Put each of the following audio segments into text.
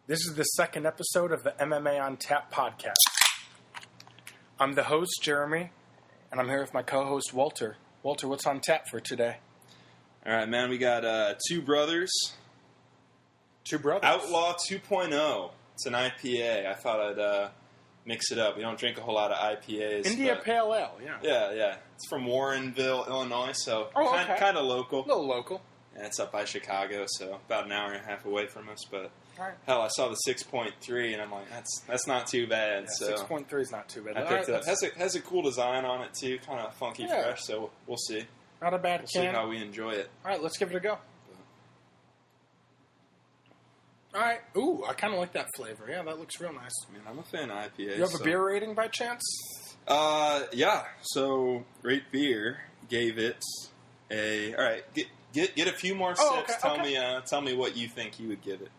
This is the second episode of the MMA On Tap podcast. I'm the host, Jeremy, and I'm here with my co-host, Walter. Walter, what's on tap for today? All right, man, we got two brothers. Two brothers? Outlaw 2.0. It's an IPA. I thought I'd mix it up. We don't drink a whole lot of IPAs. India Pale Ale, yeah. Yeah. It's from Warrenville, Illinois, so kind of local. A little local. Yeah, it's up by Chicago, so about an hour and a half away from us. But all right. Hell, I saw the 6.3, and I'm like, that's not too bad. Yeah, so 6.3 is not too bad. I picked it up. Has a cool design on it too, kind of funky, fresh. So we'll see. Not a bad We'll can. see how we enjoy it. All right, let's give it a go. All right. Ooh, I kind of like that flavor. Yeah, that looks real nice. I mean, I'm a fan of IPAs. You have a beer rating by chance? Yeah. So, Rate Beer gave it a. All right, get a few more sips. Okay. Tell me what you think you would give it.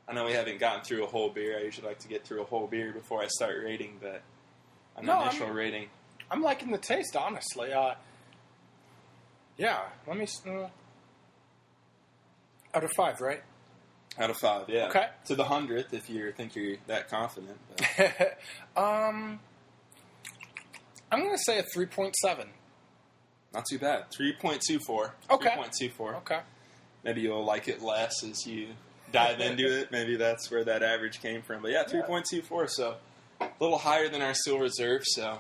I know we haven't gotten through a whole beer. I usually like to get through a whole beer before I start rating, but initial rating. I'm liking the taste, honestly. Yeah. Let me. Out of 5, right? Out of 5, yeah. Okay. To the 100th, if you think you're that confident. But. I'm going to say a 3.7. Not too bad. 3.24. Okay. 3.24. Okay. Maybe you'll like it less as you dive into it. Maybe that's where that average came from. But yeah, 3.24. So a little higher than our Steel Reserve. So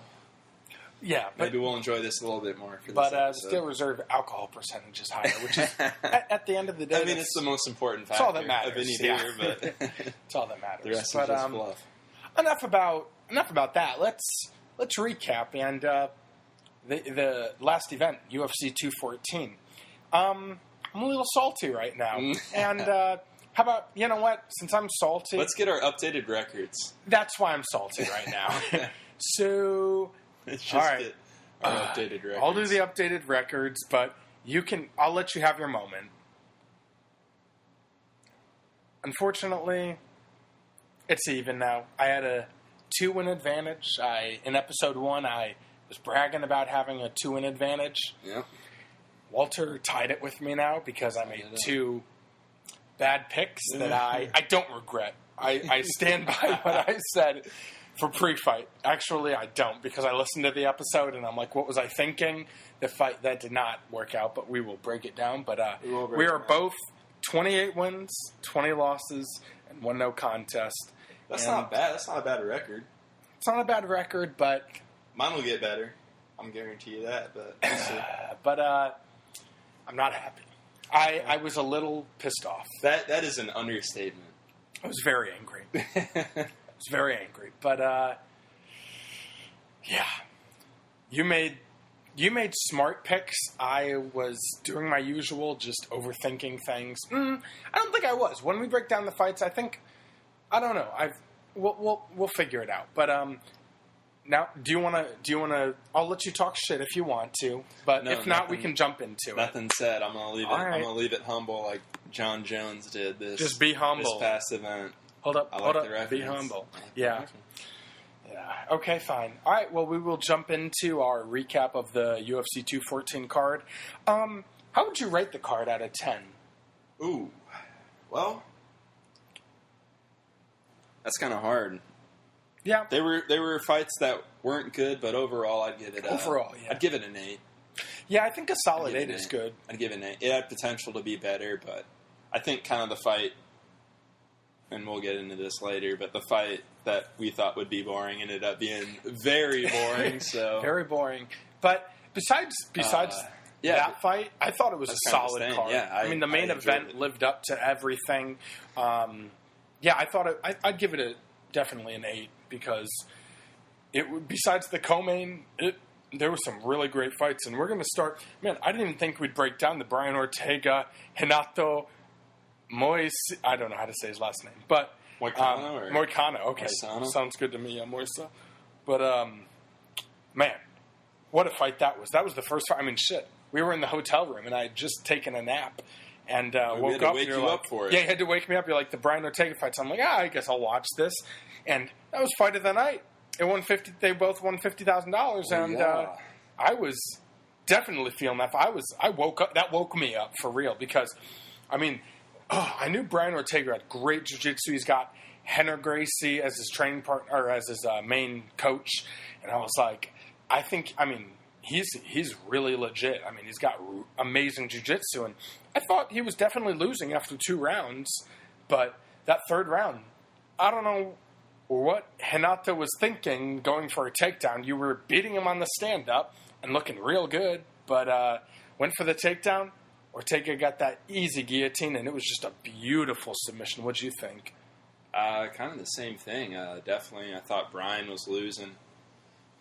yeah, maybe we'll enjoy this a little bit more. For but this Steel Reserve alcohol percentage is higher, which is at the end of the day. I mean, it's the most important factor all that matters, of any beer, but it's all that matters. The rest is just fluff. Enough about that. Let's recap and the last event, UFC 214. I'm a little salty right now, and how about, you know what? Since I'm salty, let's get our updated records. That's why I'm salty right now. So. Let's just all right. get our updated records. I'll do the updated records, but I'll let you have your moment. Unfortunately, it's even now. I had a 2-win advantage. In episode 1, I was bragging about having a 2-win advantage. Yep. Walter tied it with me now because I made 2 bad picks that I don't regret. I stand by what I said for pre-fight. Actually, I don't, because I listened to the episode and I'm like, what was I thinking? The fight, that did not work out, but we will break it down. But we are both 28 wins, 20 losses, and 1 no contest. That's not bad. That's not a bad record. It's not a bad record, but mine will get better. I'm guarantee you that. But we'll see. But I'm not happy. I was a little pissed off. That is an understatement. I was very angry. Very angry, but yeah, you made smart picks. I was doing my usual, just overthinking things. I don't think I was. When we break down the fights, I don't know. We'll figure it out. But now, do you want to? I'll let you talk shit if you want to, but if not, we can jump into it. Nothing said. I'm gonna leave it. Right. I'm gonna leave it humble, like John Jones did. Just be humble. This past event. Hold up. Be humble. Yeah. Okay, fine. All right, well, we will jump into our recap of the UFC 214 card. How would you rate the card out of 10? Ooh. Well, that's kind of hard. Yeah. There were fights that weren't good, but overall, I'd give it I'd give it an 8. Yeah, I think a solid 8 is good. I'd give it an 8. It had potential to be better, but I think kind of the fight, and we'll get into this later, but the fight that we thought would be boring ended up being very boring. So very boring. But besides that fight, I thought it was a solid card. Yeah, I mean, the main event lived up to everything. I thought I'd give it definitely an 8 because besides the co-main, there were some really great fights, and we're going to start. Man, I didn't even think we'd break down the Brian Ortega, Renato I don't know how to say his last name, but Moicano. Okay, sounds good to me. Moisa, but man, what a fight that was! That was the first fight. I mean, shit. We were in the hotel room, and I had just taken a nap, and woke up. Wake you up for it. Yeah, you had to wake me up. You're like the Brian Ortega fights. I'm like, I guess I'll watch this, and that was fight of the night. It won $50. They both won $50,000, and I was definitely feeling that. I woke up. That woke me up for real because, I mean. I knew Brian Ortega had great jiu-jitsu. He's got Henner Gracie as his training partner, or as his main coach. And I was like, he's really legit. I mean, he's got amazing jiu-jitsu. And I thought he was definitely losing after 2 rounds. But that 3rd round, I don't know what Renato was thinking going for a takedown. You were beating him on the stand-up and looking real good. But went for the takedown. Ortega got that easy guillotine, and it was just a beautiful submission. What'd you think? Kind of the same thing. Definitely, I thought Brian was losing.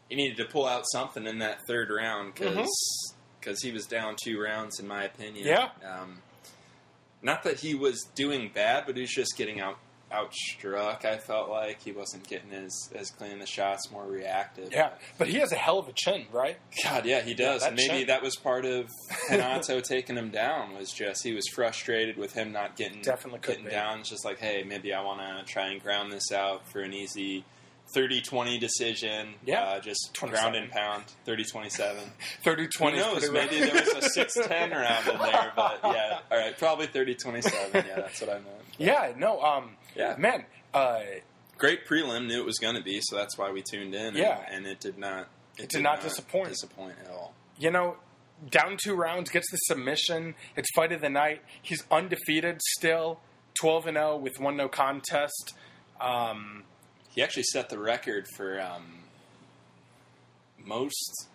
He needed to pull out something in that 3rd round because he was down 2 rounds, in my opinion. Yeah. Not that he was doing bad, but he was just getting outstruck. I felt like he wasn't getting as clean the shots, more reactive. Yeah, but he has a hell of a chin, right? God, yeah, he does. Yeah, and maybe that was part of Renato taking him down, was just he was frustrated with him not getting down. It's just like, hey, maybe I want to try and ground this out for an easy 30-20 decision. Yeah. Just 27. ground and pound, 30-27. 30-20. Who knows? Maybe there was a 6-10 round in there, but yeah. All right, probably 30-27. Yeah, that's what I meant. But, yeah, no, yeah. Man. Great prelim, knew it was going to be, so that's why we tuned in. Yeah. And it did not. It did not disappoint at all. You know, down 2 rounds, gets the submission. It's fight of the night. He's undefeated still, 12-0 with 1 no contest. He actually set the record for most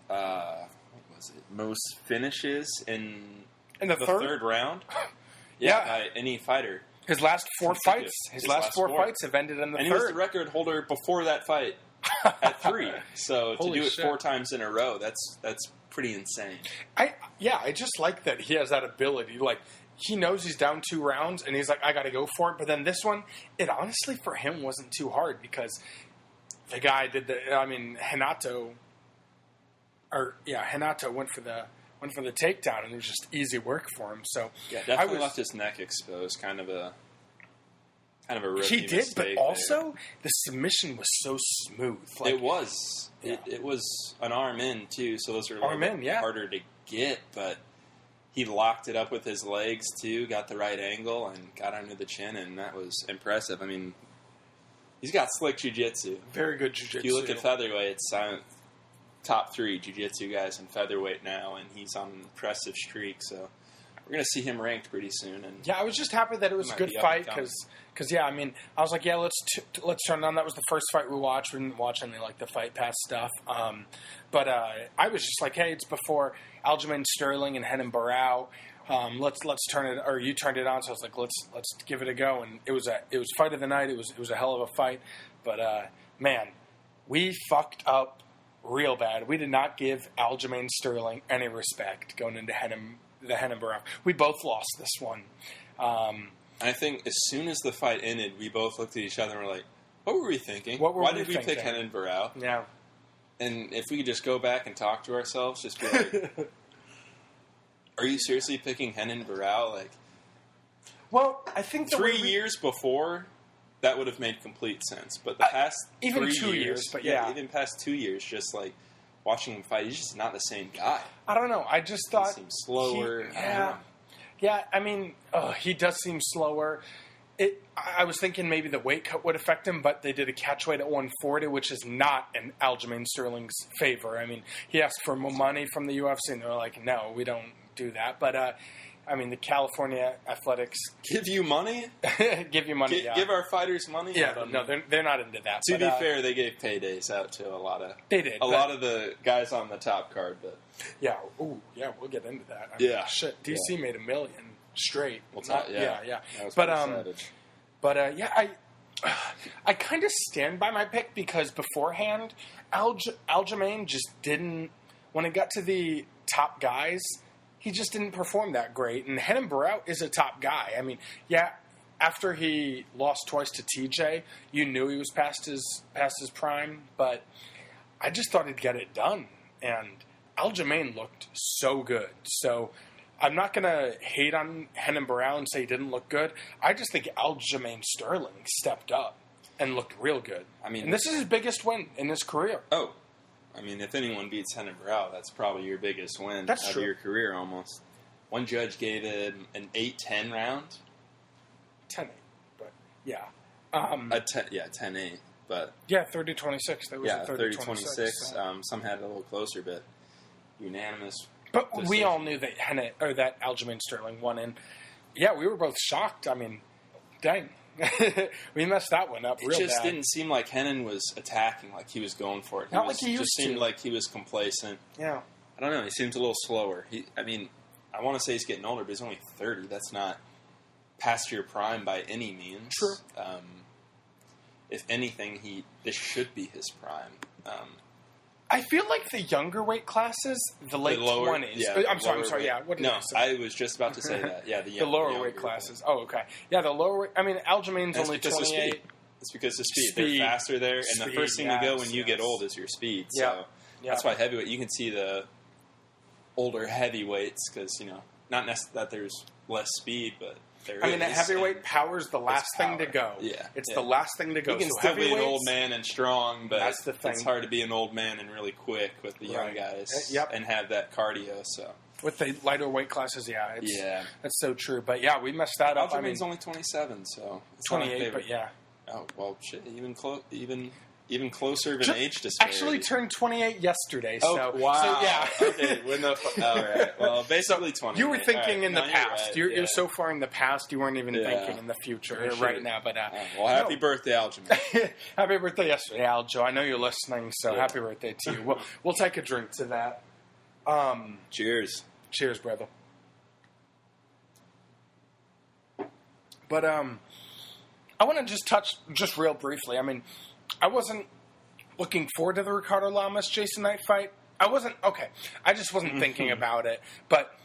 most finishes in the third round. Yeah, by any fighter. His last 4 fights. His last four fights have ended in the and third. And he was the record holder before that fight at 3. So to do it 4 times in a row, that's pretty insane. I just like that he has that ability. Like, he knows he's down 2 rounds, and he's like, I got to go for it. But then this one, it honestly for him wasn't too hard because the guy did Renato went for the takedown, and it was just easy work for him. So yeah, definitely left his neck exposed. Kind of a rookie he did, mistake but also the submission was so smooth. Like, it was. Yeah. It was an arm in too, so those are harder to get, but. He locked it up with his legs, too, got the right angle, and got under the chin, and that was impressive. I mean, he's got slick jiu-jitsu. Very good jiu-jitsu. If you look at featherweights, top 3 jiu-jitsu guys in featherweight now, and he's on an impressive streak, so we're going to see him ranked pretty soon. And yeah, I was just happy that it was a good fight, because I was like, yeah, let's turn it on. That was the first fight we watched. We didn't watch any, like, the Fight Pass stuff. But I was just like, hey, it's before Aljamain Sterling and Renan Barão. Let's turn it, or you turned it on. So I was like, let's give it a go. And it was fight of the night. It was a hell of a fight. But man, we fucked up real bad. We did not give Aljamain Sterling any respect going into the Renan Barão. We both lost this one. I think as soon as the fight ended, we both looked at each other and were like, what were we thinking? Why did we pick Renan Barão? Yeah. And if we could just go back and talk to ourselves, just be like, are you seriously picking Renan Barão? Like, well, I think 3 years before, that would have made complete sense. But the past even 3 2 years, but yeah. Even past 2 years, just like watching him fight, he's just not the same guy. I don't know. I just thought he seems slower. Yeah, I mean, he does seem slower. I was thinking maybe the weight cut would affect him, but they did a catch weight at 140, which is not in Aljamain Sterling's favor. I mean, he asked for more money from the UFC, and they were like, no, we don't do that. But, I mean, the California Athletics... Give you money? Give you money, Give our fighters money? Yeah, no, they're not into that. To be fair, they gave paydays out to a lot of... They did. A lot of the guys on the top card, but... Yeah, we'll get into that. I mean, shit, DC made $1 million straight. Yeah. But I kind of stand by my pick because beforehand, Aljamain just didn't. When it got to the top guys, he just didn't perform that great. And Renan Barão is a top guy. I mean, yeah. After he lost twice to TJ, you knew he was past his prime. But I just thought he'd get it done, and Aljamain looked so good. So. I'm not going to hate on Renan Barão and say he didn't look good. I just think Aljamain Sterling stepped up and looked real good. I mean, and this is his biggest win in his career. Oh, I mean, if anyone beats Renan Barão, that's probably your biggest win of your career almost. One judge gave him an 8-10 round. 10-8, but yeah. 10-8, but... Yeah, 30-26. That was 30-26. So. Some had it a little closer, but unanimous. But decision. we all knew that that Aljamain Sterling won, and yeah, we were both shocked. I mean, dang. We messed that one up real bad. It just didn't seem like Hennen was attacking like he was going for it. Not like he used to. Just seemed like he was complacent. Yeah. I don't know. He seems a little slower. I want to say he's getting older, but he's only 30. That's not past your prime by any means. True. If anything, this should be his prime. I feel like the younger weight classes, the late 20s. Yeah, I'm sorry. Yeah, what did I say? I was just about to say that. Yeah, the lower weight classes. Oh, okay. Yeah, the lower weight. I mean, Aljamain's only 28. It's because of speed. They're faster there, and the first thing to go when you get old is your speed. So that's why heavyweight. You can see the older heavyweights because not necessarily that there's less speed, but that heavyweight power's the last thing to go. Yeah, it's the last thing to go. You can still be an old man and strong, but that's the thing. It's hard to be an old man and really quick with the young guys. And have that cardio. So with the lighter weight classes, that's so true. But yeah, we messed that up. Aljamain's only 27, so it's 28. But yeah. Oh well, shit. Even closer of an age disparity. Actually turned 28 yesterday. Oh, so, wow. So, yeah. Okay. All right. Well, basically 20. You were thinking in the past. You're right. You're so far in the past, you weren't even thinking in the future right now. But well, happy birthday, Aljamain. Happy birthday yesterday, Aljo. I know you're listening, so happy birthday to you. We'll take a drink to that. Cheers. Cheers, brother. But I want to just touch just real briefly. I mean, I wasn't looking forward to the Ricardo Lamas Jason Knight fight. I just wasn't thinking about it. But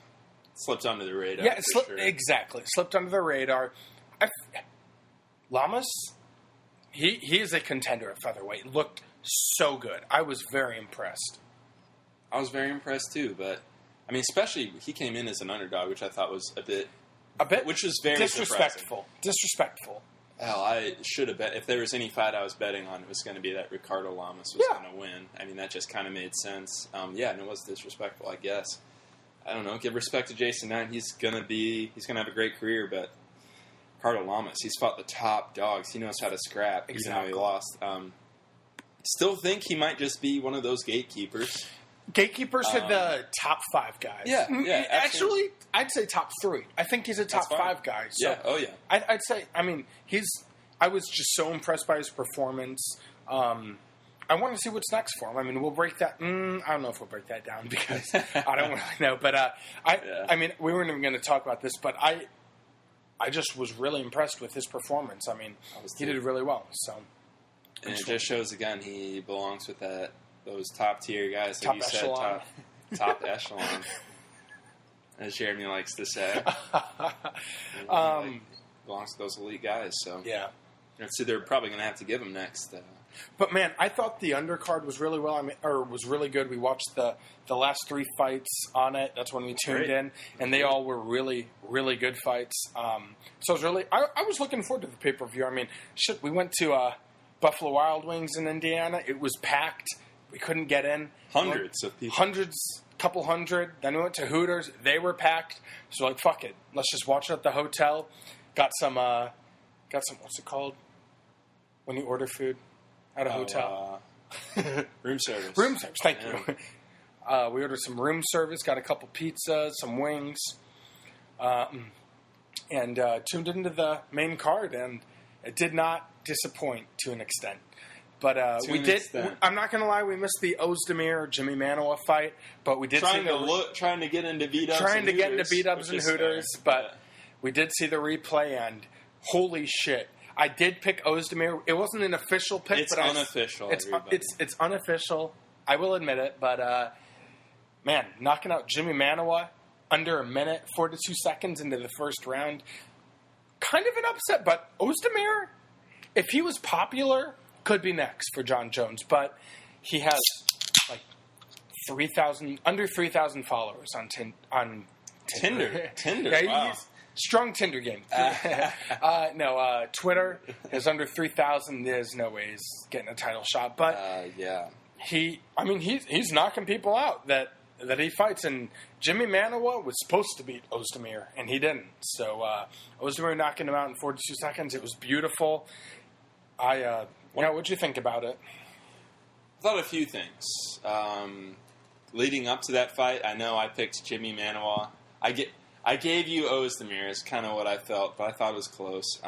slipped under the radar. Yeah, exactly. Slipped under the radar. Lamas, he is a contender at featherweight. Looked so good. I was very impressed. I was very impressed too. But I mean, especially he came in as an underdog, which I thought was a bit, which was very disrespectful. Disrespectful. Hell, I should have bet. If there was any fight I was betting on, it was going to be that Ricardo Lamas was going to win. I mean, that just kind of made sense. And it was disrespectful, I guess. I don't know. Give respect to Jason Knight. He's going to have a great career, but Ricardo Lamas, he's fought the top dogs. He knows how to scrap, even though he lost. Still think he might just be one of those gatekeepers. Gatekeepers are the top 5 guys. Yeah. Actually, I'd say top 3. I think he's a top 5 guy. So I'd say, I mean, I was just so impressed by his performance. I want to see what's next for him. I mean, we'll break that. I don't know if we'll break that down because I don't really know. But I mean, we weren't even going to talk about this, but I just was really impressed with his performance. I mean, he did really well. So, and it just shows again he belongs with those top tier guys, like top echelon, as Jeremy likes to say. Belongs to those elite guys. So so they're probably going to have to give him next. But man, I thought the undercard was really was really good. We watched the last 3 fights on it. That's when we tuned in, and they all were really, really good fights. So I was I was looking forward to the pay-per-view. I mean, we went to Buffalo Wild Wings in Indiana. It was packed. We couldn't get in. Hundreds of people. Couple hundred. Then we went to Hooters. They were packed. So like, fuck it. Let's just watch it at the hotel. Got some, what's it called? When you order food at a hotel. Room service. Room service, thank you. We ordered some room service, got a couple pizzas, some wings, and tuned into the main card, and it did not disappoint to an extent. But we did. I'm not going to lie. We missed the Ozdemir Jimmy Manoa fight, but we did trying to get into beat-ups. Trying to get into beat-ups and Hooters, but we did see the replay, and holy shit! I did pick Ozdemir. It wasn't an official pick, but unofficial. It's unofficial. I will admit it, but man, knocking out Jimmy Manoa under a minute, 42 seconds into the first round, kind of an upset. But Ozdemir, if he was popular, could be next for John Jones, but he has like under 3,000 followers on Tinder. Yeah, wow. Strong Tinder game. Twitter is under 3,000. There's no way he's getting a title shot, but he's knocking people out that that he fights. And Jimmy Manuwa was supposed to beat Ozdemir, and he didn't. So Ozdemir knocking him out in 42 seconds. It was beautiful. What'd you think about it? I thought a few things. Leading up to that fight, I know I picked Jimmy Manuwa. I gave you Ozdemir is kind of what I felt, but I thought it was close.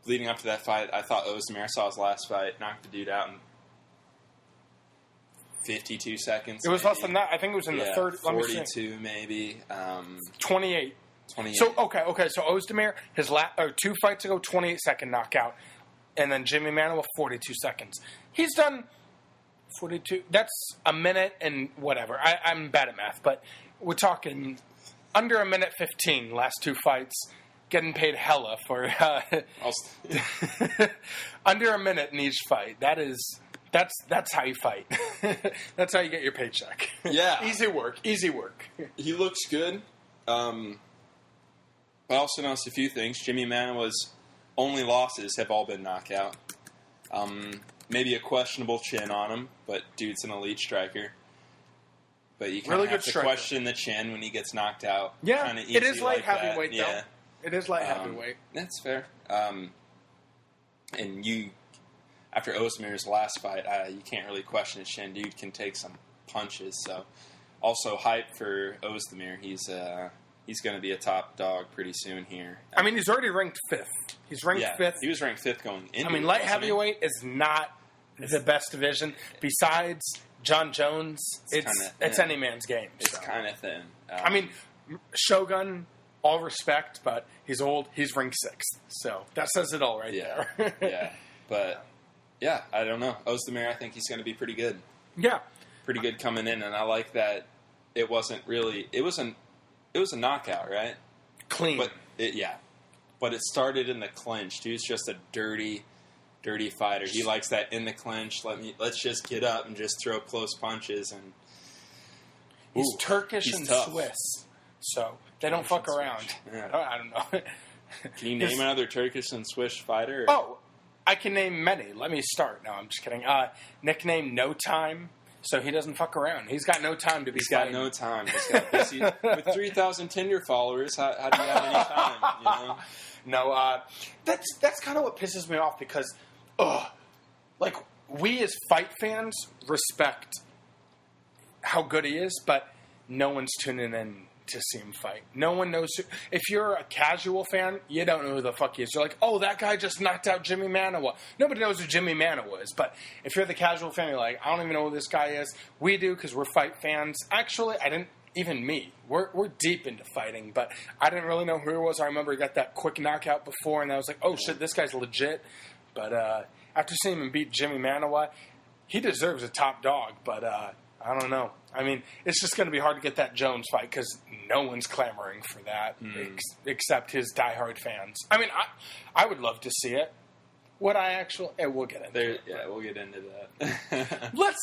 Leading up to that fight, I thought Ozdemir, I saw his last fight, knocked the dude out in 52 seconds. It was less than that. I think it was in the third. 42 maybe. 28. 28. So, okay. So Ozdemir, his 2 fights ago, 28-second knockout. And then Jimmy Manuwa, 42 seconds. He's done 42. That's a minute and whatever. I'm bad at math, but we're talking under a minute 15 last 2 fights. Getting paid hella for under a minute in each fight. That's how you fight. That's how you get your paycheck. Yeah. Easy work. He looks good. I also noticed a few things. Jimmy Manuwa's only losses have all been knockout. Maybe a questionable chin on him, but dude's an elite striker. But you kind of have to question the chin when he gets knocked out. Yeah, Kinda easy it is light heavyweight, though. Yeah. It is light heavyweight. That's fair. And after Ozdemir's last fight, you can't really question his chin. Dude can take some punches. So, also hype for Ozdemir. He's going to be a top dog pretty soon here. I mean, he's already ranked 5th. He's ranked 5th. He was ranked 5th going into. I mean, light heavyweight is not the best division. Besides John Jones, it's any man's game. It's kind of thin. I mean, Shogun, all respect, but he's old. He's ranked 6th. So that says it all there. Yeah. But, yeah, I don't know. Ozdemir, I think he's going to be pretty good. Yeah. Pretty good coming in, and I like that it wasn't really... It was a knockout, right? Clean. But it started in the clinch. Dude's just a dirty fighter. He likes that in the clinch. Let's just get up and just throw close punches. And he's Turkish and tough. Swiss, so they don't fuck around. Yeah. I don't know. Can you name another Turkish and Swiss fighter? Oh, I can name many. Let me start. No, I'm just kidding. Nickname No Time. So he doesn't fuck around. He's got no time to be fighting. He's got no time. He's got busy. With 3,000 Tinder followers, how do you have any time? You know? No, that's kind of what pisses me off because, we as fight fans respect how good he is, but no one's tuning in to see him fight. No one knows. If you're a casual fan, you don't know who the fuck he is. You're like, oh, that guy just knocked out Jimmy Manuwa. Nobody knows who Jimmy Manuwa is. But if you're the casual fan, you're like, I don't even know who this guy is. We do because we're fight fans. Actually, I didn't. Even me. We're deep into fighting, but I didn't really know who he was. I remember he got that quick knockout before, and I was like, oh shit, this guy's legit. But after seeing him beat Jimmy Manuwa, he deserves a top dog. But I don't know. I mean, it's just going to be hard to get that Jones fight because no one's clamoring for that except his diehard fans. I mean, I would love to see it. Would I actually? We'll get into it. Yeah, we'll get into that.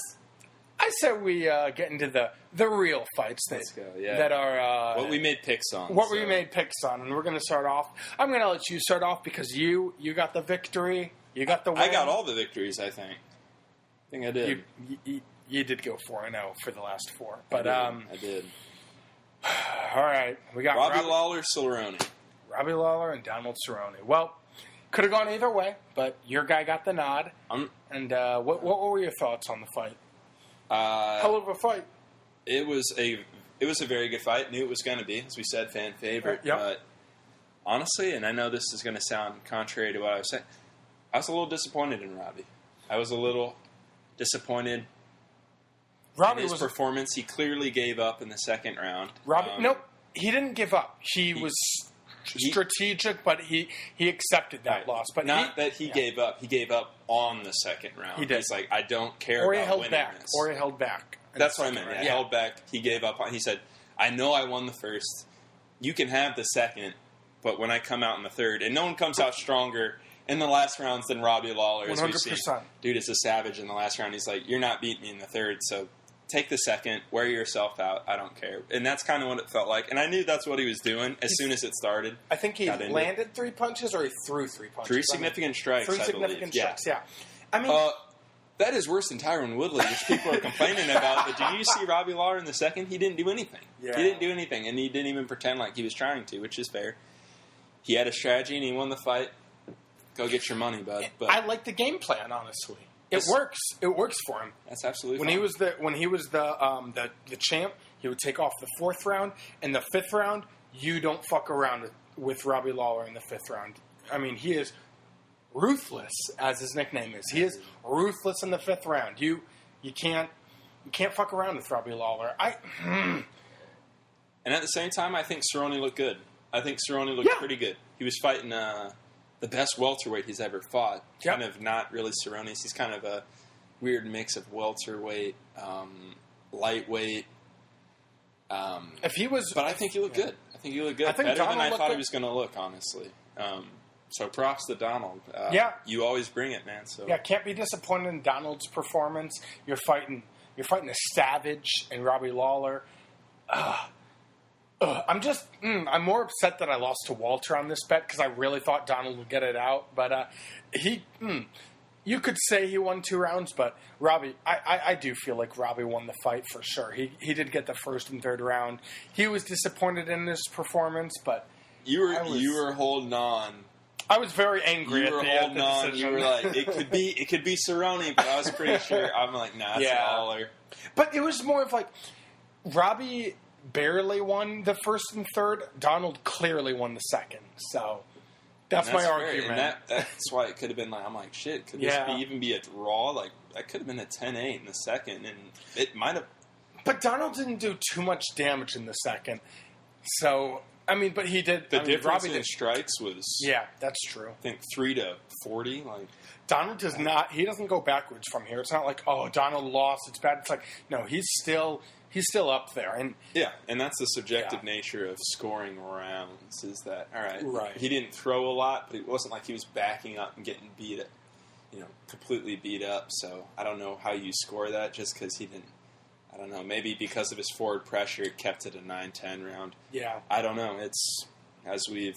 I said we get into the real fights that are what we made picks on. We made picks on, and we're going to start off. I'm going to let you start off because you got the victory. You got the win. I got all the victories, I think. I think I did. You did go 4-0 for the last 4. But I did. All right. We got Robbie Lawler, Cerrone. Robbie Lawler and Donald Cerrone. Well, could have gone either way, but your guy got the nod. And what were your thoughts on the fight? Hell of a fight. It was a very good fight. Knew it was going to be, as we said, fan favorite. Yep. But honestly, and I know this is going to sound contrary to what I was saying, I was a little disappointed in Robbie. I was a little disappointed in his performance. He clearly gave up in the second round. Robbie, nope, he didn't give up. He was strategic, but he accepted that loss. But he gave up. He gave up on the second round. He did. He's like, I don't care about winning this. Or he held back. That's what I meant. He held back. He gave up. He said, I know I won the first. You can have the second, but when I come out in the third, and no one comes out stronger in the last rounds than Robbie Lawler. 100%. Dude is a savage in the last round. He's like, you're not beating me in the third, so take the second, wear yourself out, I don't care. And that's kind of what it felt like. And I knew that's what he was doing as soon as it started. I think he landed 3 punches or he threw 3 punches. 3 significant strikes, 3 significant strikes, yeah. I mean... That is worse than Tyron Woodley, which people are complaining about. But did you see Robbie Lawler in the second? He didn't do anything. Yeah. He didn't do anything, and he didn't even pretend like he was trying to, which is fair. He had a strategy, and he won the fight. Go get your money, bud. But I like the game plan, honestly. It works. It works for him. That's absolutely when fine. he was the champ, he would take off the 4th round. In the 5th round, you don't fuck around with Robbie Lawler in the 5th round. I mean, he is ruthless, as his nickname is. He is ruthless in the 5th round. You can't fuck around with Robbie Lawler. And at the same time, I think Cerrone looked good. I think Cerrone looked pretty good. He was fighting the best welterweight he's ever fought. Yep. Kind of not really Cerrone's. He's kind of a weird mix of welterweight, lightweight. If he was, but I think he looked good. I think he looked good. Better Donald than I thought good. He was going to look, honestly. So props to Donald. You always bring it, man. So can't be disappointed in Donald's performance. You're fighting a savage in Robbie Lawler. I'm more upset that I lost to Walter on this bet because I really thought Donald would get it out. But you could say he won 2 rounds, but Robbie, I do feel like Robbie won the fight for sure. He did get the 1st and 3rd round. He was disappointed in his performance, but you were holding on. I was very angry you at were the holding on. decision. You were like, it could be Cerrone, but I was pretty sure. I'm like, nah, it's Lawler. But it was more of like Robbie barely won the 1st and 3rd. Donald clearly won the 2nd. So that's my argument. And that's why it could have been like, I'm like, shit, could this even be a draw? Like, that could have been a 10-8 in the 2nd, and it might have. But Donald didn't do too much damage in the 2nd. So, I mean, but he did. The difference Robbie in did. Strikes was. Yeah, that's true. I think 3 to 40. Like, Donald does not. He doesn't go backwards from here. It's not like, oh, Donald lost. It's bad. It's like, no, he's still up there. And and that's the subjective nature of scoring rounds. Is that all right? He didn't throw a lot, but it wasn't like he was backing up and getting completely beat up. So I don't know how you score that just because he didn't. I don't know. Maybe because of his forward pressure, it kept it a 9-10 round. Yeah. I don't know. It's, as we've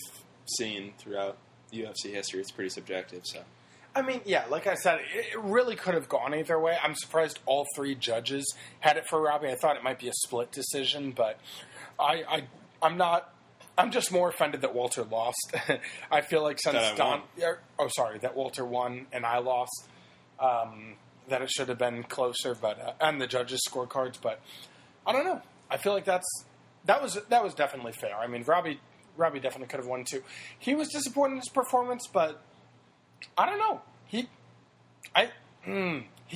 seen throughout UFC history, it's pretty subjective. So, I mean, like I said, it really could have gone either way. I'm surprised all 3 judges had it for Robbie. I thought it might be a split decision, but I'm not. I'm just more offended that Walter lost. I feel like since that Walter won and I lost. That it should have been closer, but and the judges' scorecards. But I don't know. I feel like that was definitely fair. I mean, Robbie definitely could have won too. He was disappointed in his performance, but I don't know. He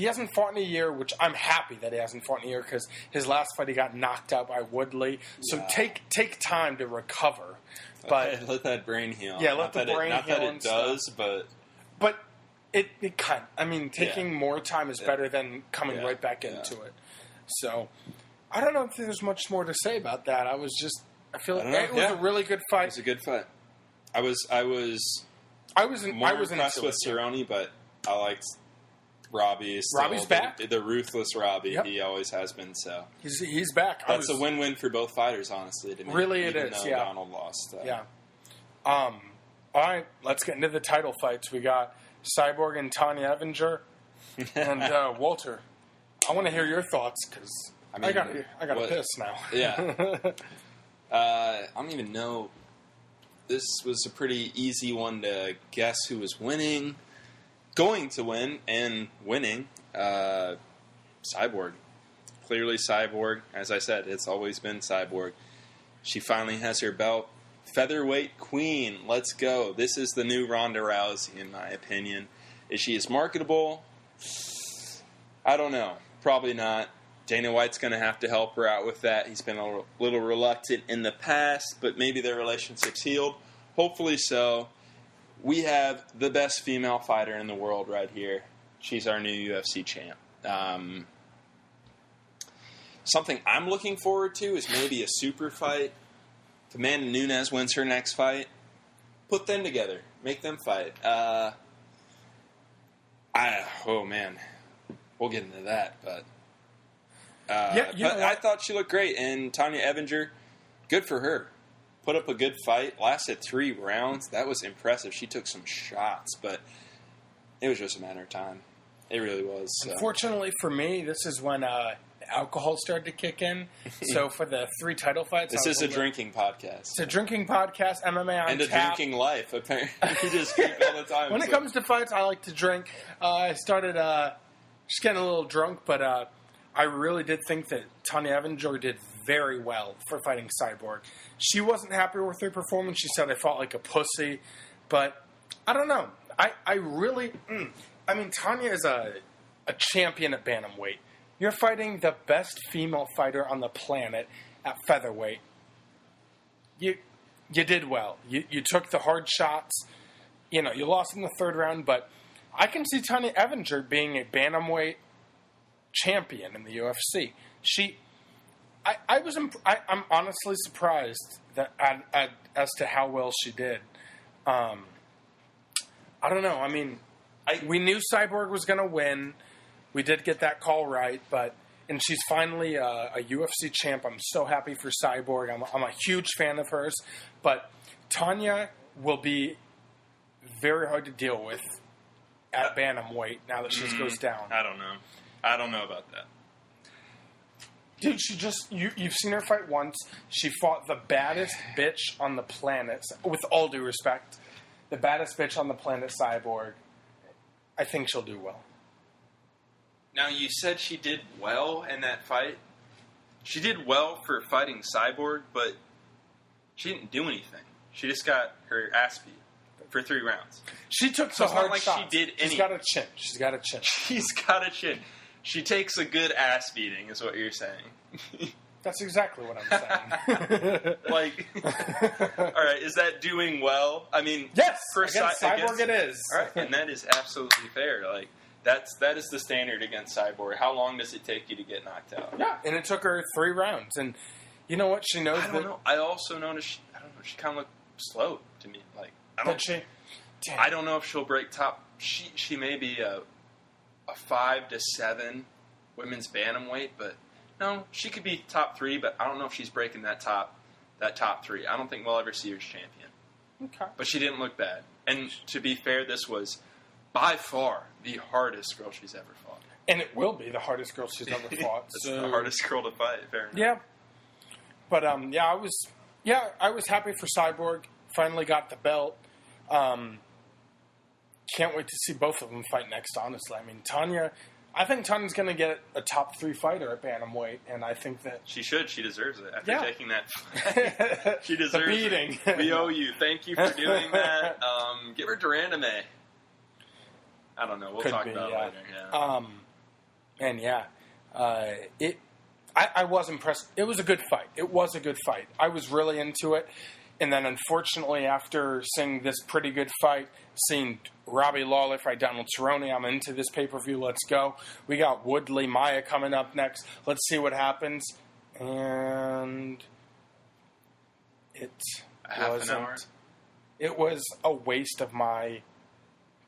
hasn't fought in a year, which I'm happy that he hasn't fought in a year because his last fight he got knocked out by Woodley. So take time to recover. But let that brain heal. Yeah, let the brain heal. Not that it does, but. It kind. I mean, taking more time is better than coming right back into it. So, I don't know if there's much more to say about that. I feel like it was a really good fight. It was a good fight. I was more impressed with Cerrone, but I liked Robbie. Robbie's back. The ruthless Robbie. Yep. He always has been. So he's back. That's a win-win for both fighters, honestly. To me, really, it even is. Though Donald lost. All right, let's get into the title fights. We got Cyborg and Tanya Evinger, and Walter. I want to hear your thoughts because I got to piss now. Yeah. I don't even know. This was a pretty easy one to guess who was winning, going to win, and winning. Cyborg. Clearly Cyborg. As I said, it's always been Cyborg. She finally has her belt. Featherweight queen. Let's go. This is the new Ronda Rousey, in my opinion. Is she as marketable? I don't know. Probably not. Dana White's going to have to help her out with that. He's been a little reluctant in the past, but maybe their relationship's healed. Hopefully so. We have the best female fighter in the world right here. She's our new UFC champ. Something I'm looking forward to is maybe a super fight. If Amanda Nunes wins her next fight, put them together. Make them fight. Oh, man. We'll get into that, but... I thought she looked great, and Tanya Evinger, good for her. Put up a good fight, lasted 3 rounds. That was impressive. She took some shots, but it was just a matter of time. It really was. So. Unfortunately for me, this is when alcohol started to kick in. So for the 3 title fights... This is a drinking podcast. It's a drinking podcast, MMA On Tap. And a drinking life, apparently. You just drink all the time. When it comes to fights, I like to drink. I started just getting a little drunk, but I really did think that Tanya Evinger did very well for fighting Cyborg. She wasn't happy with her performance. She said I fought like a pussy. But I don't know. I really... I mean, Tanya is a champion at bantamweight. You're fighting the best female fighter on the planet at featherweight. You did well. You took the hard shots. You know, you lost in the 3rd round, but I can see Tanya Evinger being a bantamweight champion in the UFC. I'm honestly surprised that as to how well she did. I don't know. I mean, we knew Cyborg was going to win. We did get that call right, and she's finally a UFC champ. I'm so happy for Cyborg. I'm a huge fan of hers, but Tanya will be very hard to deal with at bantamweight now that she goes down. I don't know about that. Dude, you've seen her fight once. She fought the baddest bitch on the planet, with all due respect. The baddest bitch on the planet, Cyborg. I think she'll do well. Now, you said she did well in that fight. She did well for fighting Cyborg, but she didn't do anything. She just got her ass beat for 3 rounds. She took so the hard shots. She did anything. She's got a chin. She's got a chin. She takes a good ass beating, is what you're saying. That's exactly what I'm saying. All right, is that doing well? I mean, yes, for Cyborg it is. All right, and that is absolutely fair. Like, that is the standard against Cyborg. How long does it take you to get knocked out? Yeah, and it took her 3 rounds. And you know what? She knows. I don't know. I also noticed. She kind of looked slow to me. Like, I don't know if she'll break top. She may be a 5 to 7 women's bantamweight, but no, she could be top 3. But I don't know if she's breaking that top 3. I don't think we'll ever see her as champion. Okay, but she didn't look bad. And to be fair, this was by far the hardest girl she's ever fought. And it will be the hardest girl she's ever fought. It's the hardest girl to fight, fair enough. Yeah. But, I was happy for Cyborg. Finally got the belt. Can't wait to see both of them fight next, honestly. I mean, I think Tanya's going to get a top 3 fighter at bantamweight, and I think that... She should. She deserves it. After taking that fight, she deserves the beating. It. We owe you. Thank you for doing that. Give her Durandame. I don't know. We'll talk about it later. Yeah. I was impressed. It was a good fight. I was really into it. And then, unfortunately, after seeing this pretty good fight, seeing Robbie Lawler fight Donald Cerrone, I'm into this pay-per-view. Let's go. We got Woodley Maya coming up next. Let's see what happens. And it was a waste of my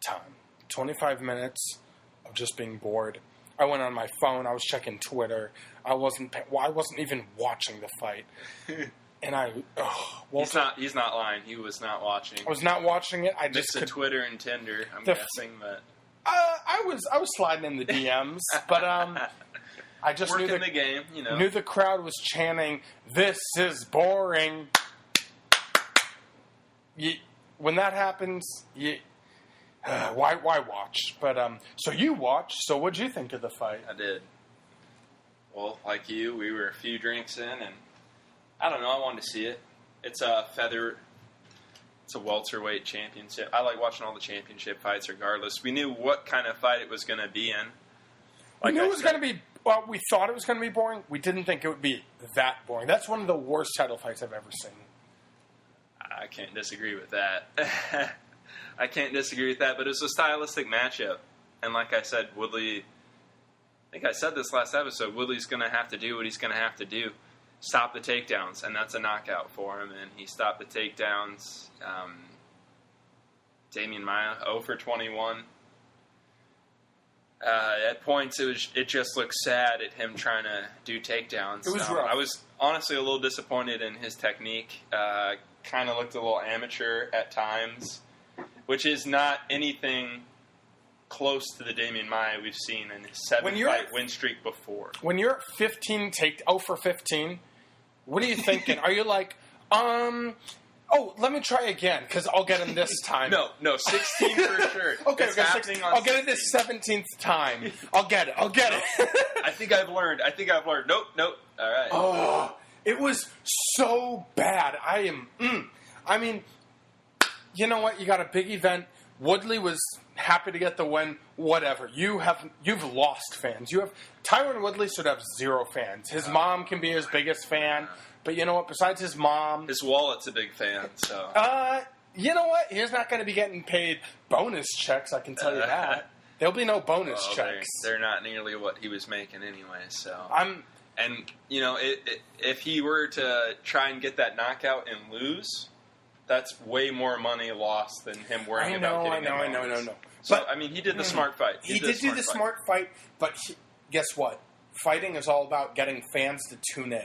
time. 25 minutes of just being bored. I went on my phone. I was checking Twitter. I wasn't even watching the fight. And he's not lying. He was not watching. I was not watching it. I just could Twitter and Tinder. I'm guessing that. I was sliding in the DMs, but I just knew the game. You know, knew the crowd was chanting, "This is boring." When that happens, why watch? But so you watched. So what'd you think of the fight? I did. Well, like you, we were a few drinks in, and I don't know. I wanted to see it. It's a welterweight championship. I like watching all the championship fights regardless. We knew what kind of fight it was going to be in. We knew it was going to be, well, we thought it was going to be boring. We didn't think it would be that boring. That's one of the worst title fights I've ever seen. I can't disagree with that. I can't disagree with that, but it was a stylistic matchup. And like I said, Woodley, I think I said this last episode, Woodley's going to have to do what he's going to have to do. Stop the takedowns, and that's a knockout for him. And he stopped the takedowns. Damian Maia, 0 for 21. At points, it just looked sad at him trying to do takedowns. It was rough. I was honestly a little disappointed in his technique. Kind of looked a little amateur at times, which is not anything close to the Damian Maia we've seen in his 7-fight win streak before. When you're at 15, 0 for 15, what are you thinking? Are you like, let me try again because I'll get him this time? No, 16 for sure. Okay, I'll get it this 17th time. I'll get it. I think I've learned. Nope. All right. Oh, it was so bad. I mean, you know what? You got a big event. Woodley was happy to get the win. Whatever. You've lost fans. Tyron Woodley should have 0 fans. His mom can be his biggest fan. But you know what? Besides his mom... His wallet's a big fan, so... You know what? He's not going to be getting paid bonus checks, I can tell you that. There'll be no bonus checks. They're not nearly what he was making anyway, so... And, if he were to try and get that knockout and lose, that's way more money lost than him worrying about getting I know. So, he did the smart fight. He did do the smart fight, but guess what? Fighting is all about getting fans to tune in.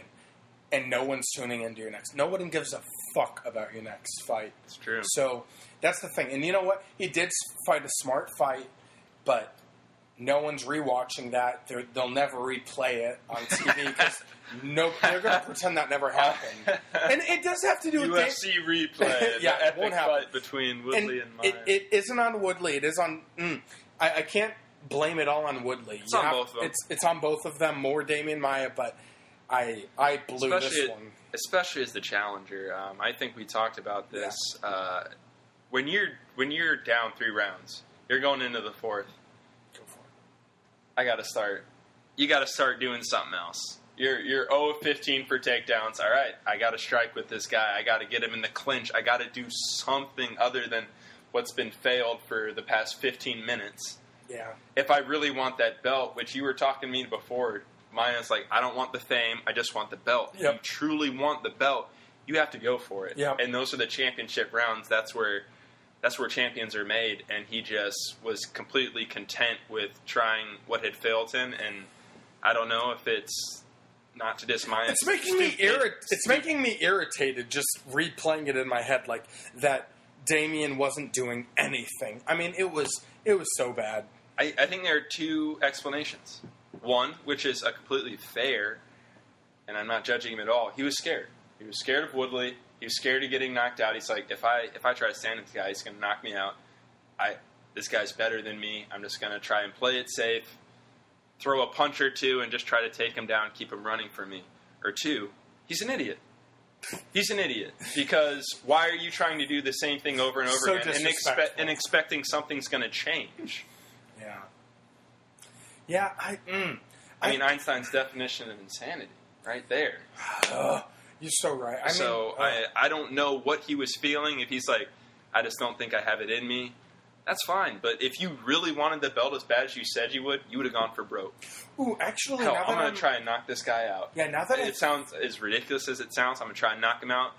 And no one's tuning into your next. No one gives a fuck about your next fight. It's true. So that's the thing. And you know what? He did fight a smart fight, but no one's rewatching that. They'll never replay it on TV because they're going to pretend that never happened. And it does have to do with UFC replay. Yeah, the it epic won't happen. Fight between Woodley and Maia. It isn't on Woodley. It is on. I can't blame it all on Woodley. It's on both of them. It's on both of them. More Damian Maia, but. I blew this one. Especially as the challenger. I think we talked about this. Yeah. When you're down 3 rounds, you're going into the 4th. Go for it. You got to start doing something else. You're 0 of 15 for takedowns. All right, I got to strike with this guy. I got to get him in the clinch. I got to do something other than what's been failed for the past 15 minutes. Yeah. If I really want that belt, which you were talking to me before, Maia's like, I don't want the fame, I just want the belt. Yep. If you truly want the belt, you have to go for it. Yep. And those are the championship rounds. That's where champions are made. And he just was completely content with trying what had failed him. And I don't know if it's not to diss Maia. It's making me irritated just replaying it in my head like that Damian wasn't doing anything. I mean, it was so bad. I think there are 2 explanations. One, which is a completely fair, and I'm not judging him at all. He was scared. He was scared of Woodley. He was scared of getting knocked out. He's like, if I try to stand with this guy, he's going to knock me out. This guy's better than me. I'm just going to try and play it safe, throw a punch or 2, and just try to take him down, keep him running for me. Or 2, he's an idiot. He's an idiot because why are you trying to do the same thing over and over again and expecting something's going to change? Yeah. Yeah, I mean, Einstein's definition of insanity, right there. You're so right. I don't know what he was feeling. If he's like, I just don't think I have it in me, that's fine. But if you really wanted the belt as bad as you said you would have gone for broke. Ooh, actually, hell, I'm going to try and knock this guy out. Yeah, now that it sounds as ridiculous as it sounds, I'm going to try and knock him out.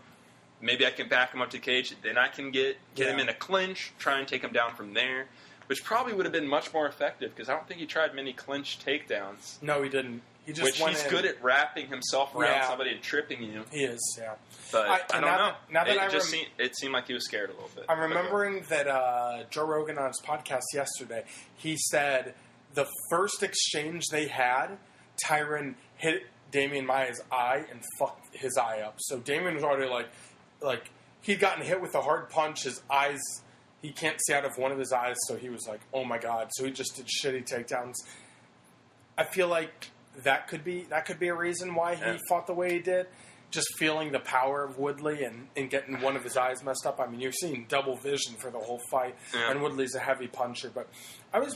Maybe I can back him up to the cage. Then I can get him in a clinch, try and take him down from there. Which probably would have been much more effective because I don't think he tried many clinch takedowns. No, he didn't. He just he's good at wrapping himself around somebody and tripping you. He is, yeah. But I don't know. Now that it seemed like he was scared a little bit. I'm remembering that Joe Rogan on his podcast yesterday, he said the first exchange they had, Tyron hit Damian Maia's eye and fucked his eye up. So Damian was already like he'd gotten hit with a hard punch. His eyes... He can't see out of one of his eyes, so he was like, oh my God. So he just did shitty takedowns. I feel like that could be a reason why he fought the way he did. Just feeling the power of Woodley and getting one of his eyes messed up. I mean, you're seeing double vision for the whole fight, and Woodley's a heavy puncher. But I was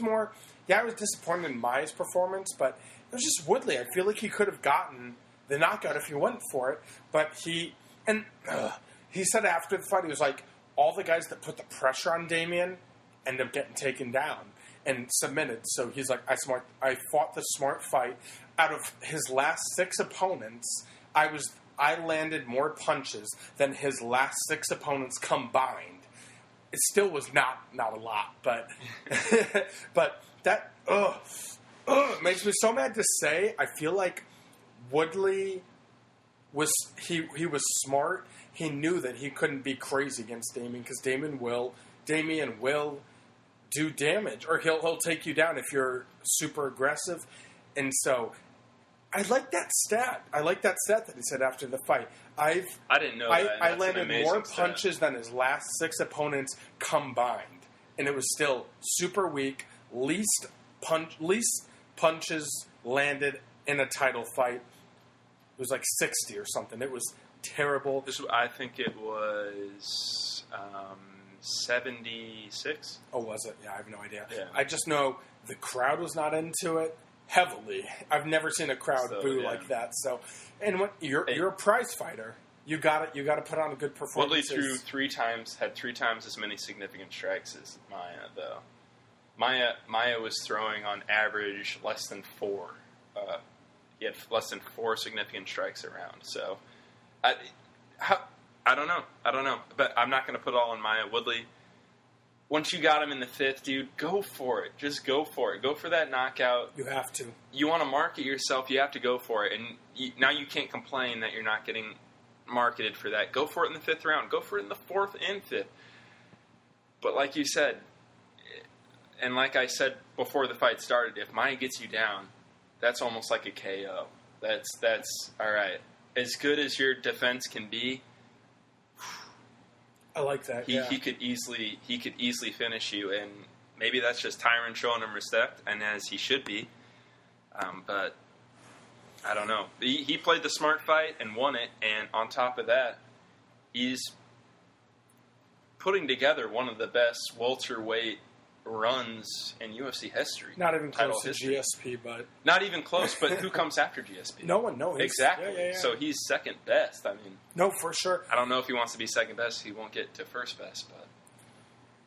disappointed in Maia's performance, but it was just Woodley. I feel like he could have gotten the knockout if he went for it. But he said after the fight, he was like, all the guys that put the pressure on Damian end up getting taken down and submitted. So he's like, I fought the smart fight. Out of his last 6 opponents, I landed more punches than his last 6 opponents combined. It still was not a lot, but but that it makes me so mad to say. I feel like Woodley was smart. He knew that he couldn't be crazy against Damian because Damian will do damage, or he'll take you down if you're super aggressive. And so I like that stat. I like that stat that he said after the fight. I didn't know that. I landed more punches than his last 6 opponents combined, and it was still super weak. Least punches landed in a title fight. It was like 60 or something. It was terrible. I think it was 76. Oh, was it? Yeah, I have no idea. Yeah. I just know the crowd was not into it heavily. I've never seen a crowd boo like that. So, and when you're a prize fighter, you got to put on a good performance. Woodley had 3 times as many significant strikes as Maia, though. Maia was throwing on average less than 4. He had less than 4 significant strikes around. So, I don't know. But I'm not going to put all on Maia. Woodley, once you got him in the 5th, dude, go for it. Just go for it. Go for that knockout. You have to. You want to market yourself, you have to go for it. And now you can't complain that you're not getting marketed for that. Go for it in the 5th round. Go for it in the 4th and 5th. But like you said, and like I said before the fight started, if Maia gets you down, that's almost like a KO. That's all right. As good as your defense can be, I like that. He could easily finish you, and maybe that's just Tyron showing him respect, and as he should be. But I don't know. He played the smart fight and won it, and on top of that, he's putting together one of the best welterweight runs in UFC history. Not even close to GSP, but... Not even close, but who comes after GSP? No one, no. Exactly. Yeah. So he's second best. I mean... No, for sure. I don't know if he wants to be second best. He won't get to first best, but...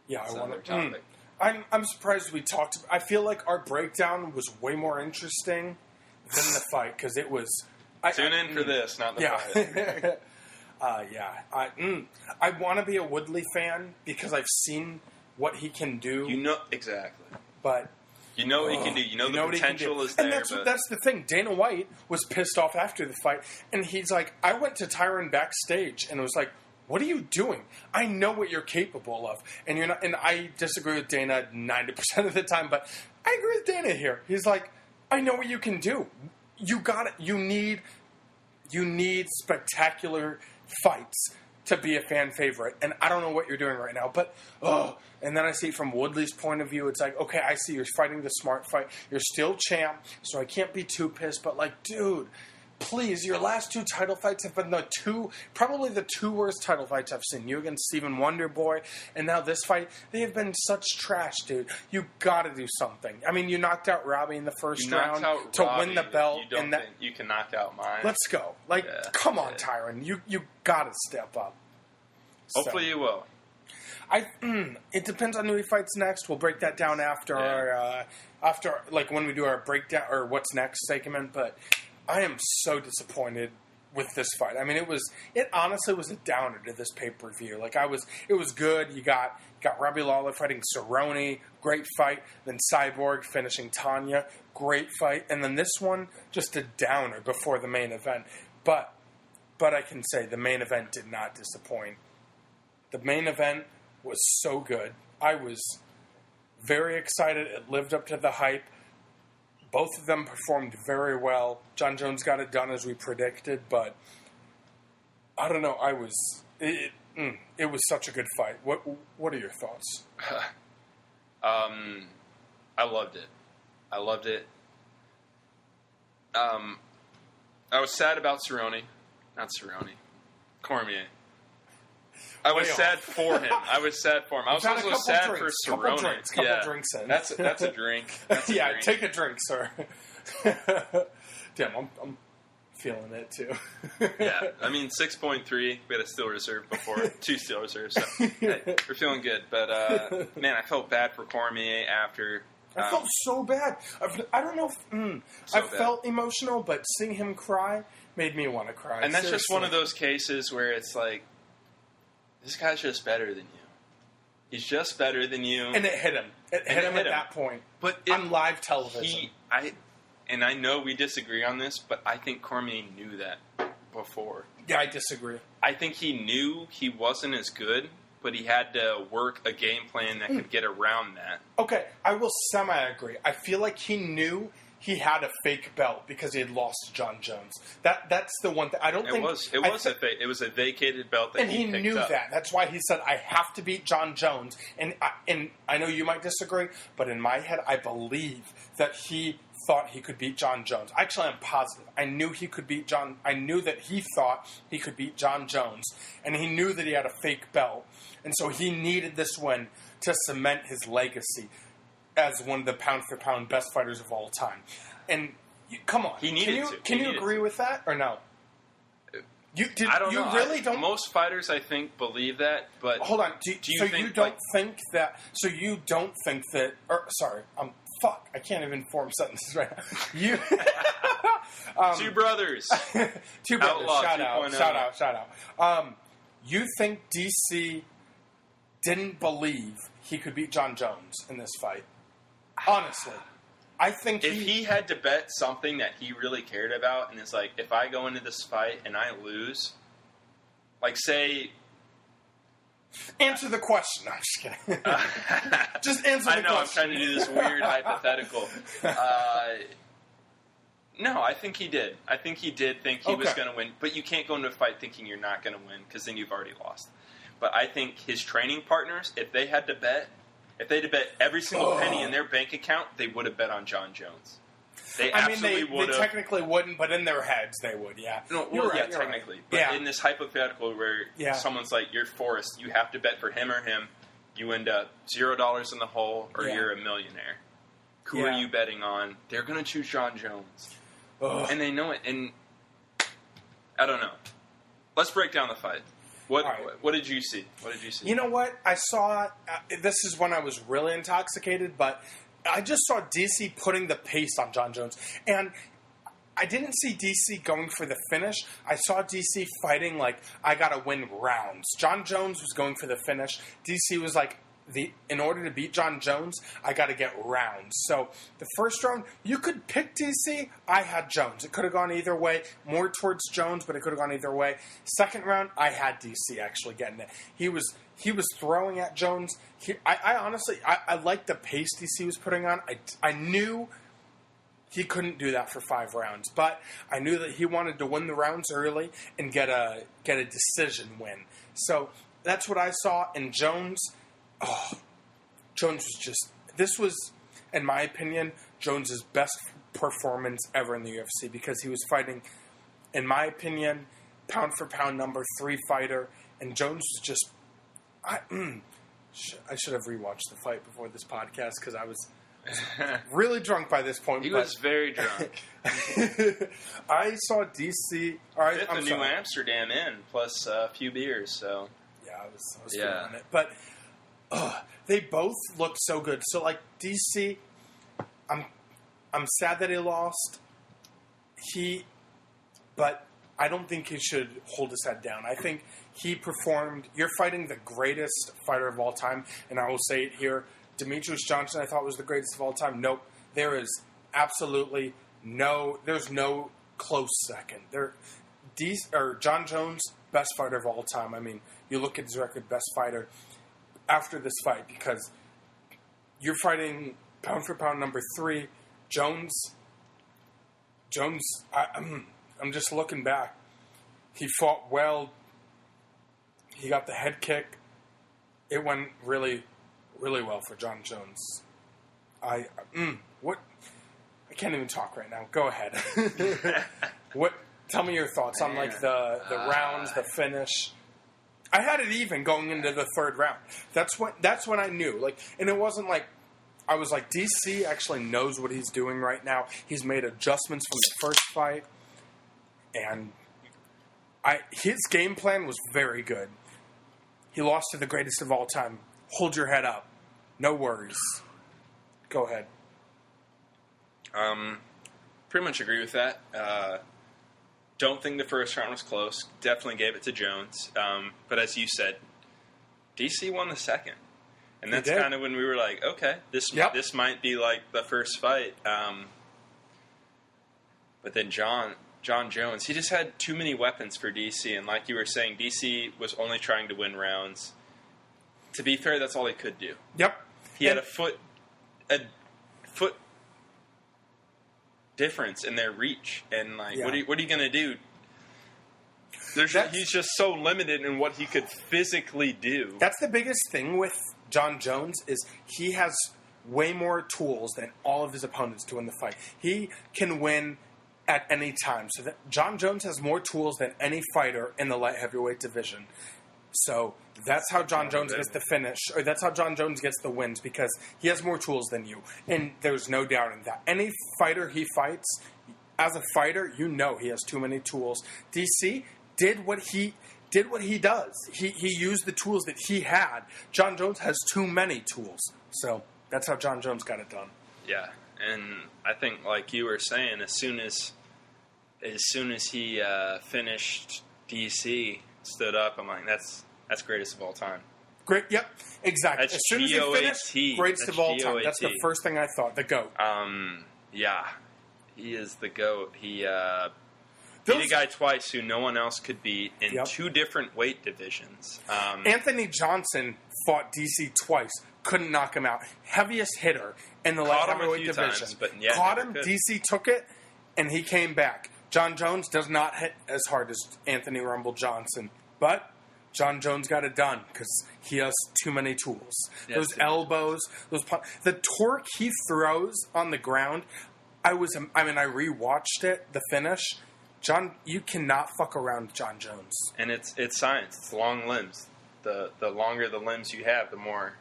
Yeah, that's I want to... topic. I'm surprised we talked... I feel like our breakdown was way more interesting than the fight, because it was... Tune in for this, not the fight. I want to be a Woodley fan, because I've seen what he can do. You know, exactly. But... You know what he can do. You know the potential is there. And that's the thing. Dana White was pissed off after the fight, and he's like, I went to Tyron backstage and was like, what are you doing? I know what you're capable of. And you're not. And I disagree with Dana 90% of the time, but I agree with Dana here. He's like, I know what you can do. You got it. You need spectacular fights to be a fan favorite. And I don't know what you're doing right now, but and then I see from Woodley's point of view, it's like, okay, I see you're fighting the smart fight. You're still champ, so I can't be too pissed. But like, dude, please, your last 2 title fights have been probably the 2 worst title fights I've seen. You against Stephen Wonderboy, and now this fight, they have been such trash, dude. You got to do something. I mean, you knocked out Robbie in the first round to win the belt. You don't think you can knock out mine. Let's go. Come on, Tyron. You got to step up. Hopefully you will. It depends on who he fights next. We'll break that down after when we do our breakdown or what's next segment. But I am so disappointed with this fight. I mean, it honestly was a downer to this pay-per-view. It was good. You got Robbie Lawler fighting Cerrone, great fight. Then Cyborg finishing Tanya, great fight. And then this one, just a downer before the main event. But I can say the main event did not disappoint. The main event was so good. I was very excited. It lived up to the hype. Both of them performed very well. John Jones got it done as we predicted, but I don't know. It was such a good fight. What are your thoughts? I loved it. I was sad about Cormier. I was sad for him. I was also sad for Cerrone. Couple drinks in. That's a drink. Drink. Take a drink, sir. Damn, I'm feeling it too. Yeah, I mean 6.3. We had a steel reserve before, 2 steel reserves. So hey, we're feeling good. But man, I felt bad for Cormier after. I felt so bad. I don't know if I felt emotional, but seeing him cry made me want to cry. And that's just one of those cases where it's like, this guy's just better than you. He's just better than you. And it hit him. It hit him at that point. But on live television. I know we disagree on this, but I think Cormier knew that before. Yeah, I disagree. I think he knew he wasn't as good, but he had to work a game plan that could get around that. Okay, I will semi-agree. I feel like he knew he had a fake belt because he had lost to John Jones. That's the one thing. I don't think... It was a vacated belt that he picked up. And he knew that. That's why he said, I have to beat John Jones. And I know you might disagree, but in my head, I believe that he thought he could beat John Jones. Actually, I'm positive. I knew that he thought he could beat John Jones. And he knew that he had a fake belt. And so he needed this win to cement his legacy as one of the pound-for-pound best fighters of all time. And, come on. He needed to. Can you agree with that, or no? I don't know. You really don't... Most fighters, I think, believe that, but... Hold on. You don't think that... So you don't think that... Sorry. Fuck. I can't even form sentences right now. You... Two brothers. Two brothers. Outlaw Shout out. You think DC didn't believe he could beat John Jones in this fight? Honestly. I think if he had to bet something that he really cared about, and it's like, if I go into this fight and I lose, like, say... Answer the question. No, I'm just kidding. Just answer the question. I know, I'm trying to do this weird hypothetical. No, I think he did. I think he did think he was going to win. But you can't go into a fight thinking you're not going to win, because then you've already lost. But I think his training partners, if they had to bet every single penny in their bank account, they would have bet on John Jones. They absolutely would have. They technically wouldn't, but in their heads they would, yeah. No, well, yeah, technically. Right. But in this hypothetical where someone's like, you're forced, you have to bet for him or him, you end up $0 in the hole, or you're a millionaire. Who are you betting on? They're going to choose John Jones. And they know it. And I don't know. Let's break down the fight. What did you see? You know what? I saw... this is when I was really intoxicated, but I just saw DC putting the pace on John Jones. And I didn't see DC going for the finish. I saw DC fighting like, I gotta win rounds. John Jones was going for the finish. DC was like, in order to beat John Jones, I got to get rounds. So the first round, you could pick DC. I had Jones. It could have gone either way. More towards Jones, but it could have gone either way. Second round, I had DC actually getting it. He was throwing at Jones. I honestly liked the pace DC was putting on. I knew he couldn't do that for 5 rounds, but I knew that he wanted to win the rounds early and get a decision win. So that's what I saw. And Jones was just... This was, in my opinion, Jones's best performance ever in the UFC, because he was fighting, in my opinion, pound for pound number 3 fighter, and Jones was just... I should have rewatched the fight before this podcast, because I was really drunk by this point. He was very drunk. I saw DC... Fifth of New Amsterdam in, plus a few beers, so... Yeah, I was feeling it. But... they both looked so good. So, like, DC, I'm sad that he lost. But I don't think he should hold his head down. I think he performed... You're fighting the greatest fighter of all time, and I will say it here. Demetrius Johnson, I thought, was the greatest of all time. Nope. There is absolutely there's no close second. John Jones, best fighter of all time. I mean, you look at his record, best fighter after this fight, because you're fighting pound for pound number 3. Jones, I'm just looking back. He fought well. He got the head kick. It went really, really well for John Jones. I can't even talk right now. Go ahead. Tell me your thoughts on like the rounds, the finish. I had it even going into the 3rd round. That's when I knew. Like, and it wasn't like I was like, DC actually knows what he's doing right now. He's made adjustments from the first fight, and his game plan was very good. He lost to the greatest of all time. Hold your head up. No worries. Go ahead. Pretty much agree with that. Don't think the first round was close. Definitely gave it to Jones. But as you said, DC won the second. And that's kind of when we were like, okay, this might be like the first fight. But then John Jones, he just had too many weapons for DC. And like you were saying, DC was only trying to win rounds. to be fair, that's all he could do. Yep. He had a foot difference in their reach, and like, what are you going to do? He's just so limited in what he could physically do. That's the biggest thing with John Jones is he has way more tools than all of his opponents do in the fight. He can win at any time. So John Jones has more tools than any fighter in the light heavyweight division. So that's how John Jones gets the finish, or that's how John Jones gets the wins, because he has more tools than you. And there's no doubt in that. Any fighter he fights, as a fighter, you know he has too many tools. DC did what he does. He used the tools that he had. John Jones has too many tools. So that's how John Jones got it done. Yeah, and I think, like you were saying, as soon as he finished DC, stood up, I'm like, that's greatest of all time. Great. Yep. Exactly. That's as soon as he finished, greatest of all time. That's the first thing I thought. The GOAT. Yeah, he is the GOAT. He beat a guy twice who no one else could beat in two different weight divisions. Anthony Johnson fought DC twice. Couldn't knock him out. Heaviest hitter in the light heavyweight division. Caught him. DC took it, and he came back. John Jones does not hit as hard as Anthony Rumble Johnson, but John Jones got it done because he has too many tools. Those elbows, the torque he throws on the ground. I rewatched it, the finish. John, you cannot fuck around with John Jones. And it's science. It's long limbs. The longer the limbs you have, the more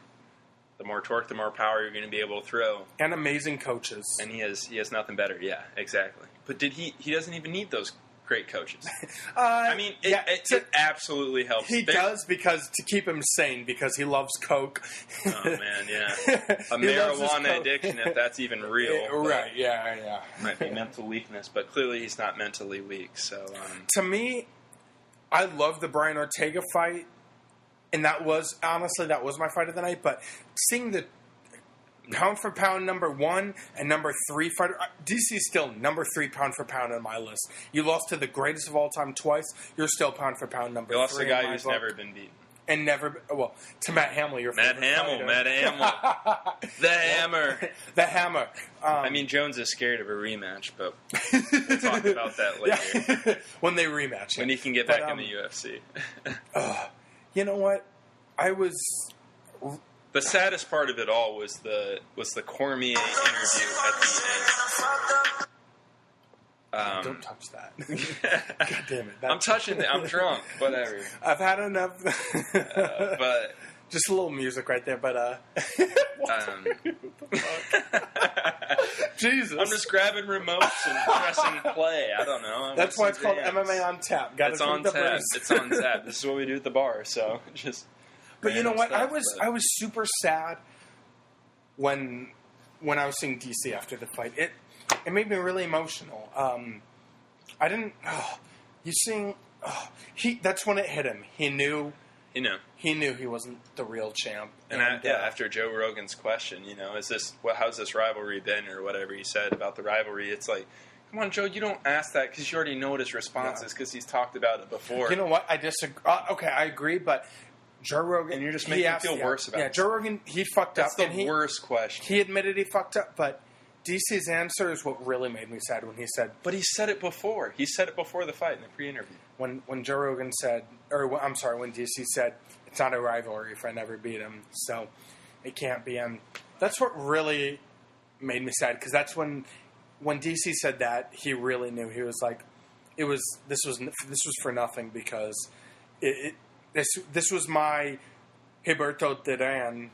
torque, the more power you're going to be able to throw. And amazing coaches. And he has nothing better. Yeah, exactly. But he doesn't even need those great coaches. It absolutely helps. He does, because to keep him sane, because he loves coke. Oh man, yeah. A marijuana addiction, if that's even real. Right, yeah. Might be mental weakness, but clearly he's not mentally weak. So to me, I love the Brian Ortega fight, and that was my fight of the night, but seeing the pound for pound number 1 and number 3 fighter. DC's still number 3 pound for pound on my list. You lost to the greatest of all time twice. You're still pound for pound number 3. You lost to a guy who's never been beaten. And never, to Matt Hamill, your favorite fighter. Matt Hamill. The Hammer. The Hammer. Jones is scared of a rematch, but we'll talk about that later. When they rematch. When he can get back in the UFC. You know what? The saddest part of it all was the Cormier interview at the end. Don't touch that. God damn it. I'm touching it. I'm drunk. Whatever. I've had enough. But just a little music right there. But what the fuck? Jesus. I'm just grabbing remotes and pressing play. I don't know. That's why it's called MMA On Tap. It's on tap. It's on tap. This is what we do at the bar. So just. But you know what? I was super sad when I was seeing DC after the fight. It made me really emotional. I didn't. That's when it hit him. He knew he wasn't the real champ. And after Joe Rogan's question, how's this rivalry been, or whatever he said about the rivalry, it's like, come on, Joe, you don't ask that because you already know what his response is, because he's talked about it before. You know what? I disagree. Okay, I agree, but Joe Rogan, and you're just making me feel worse about it. Yeah, Joe Rogan, he fucked up. That's the worst question. He admitted he fucked up, but DC's answer is what really made me sad when he said... But he said it before. He said it before the fight in the pre-interview. When Joe Rogan said... when DC said, it's not a rivalry if I never beat him, so it can't be. And that's what really made me sad, because that's when DC said that, he really knew. He was like, this was for nothing, because this was my Gilberto Duran.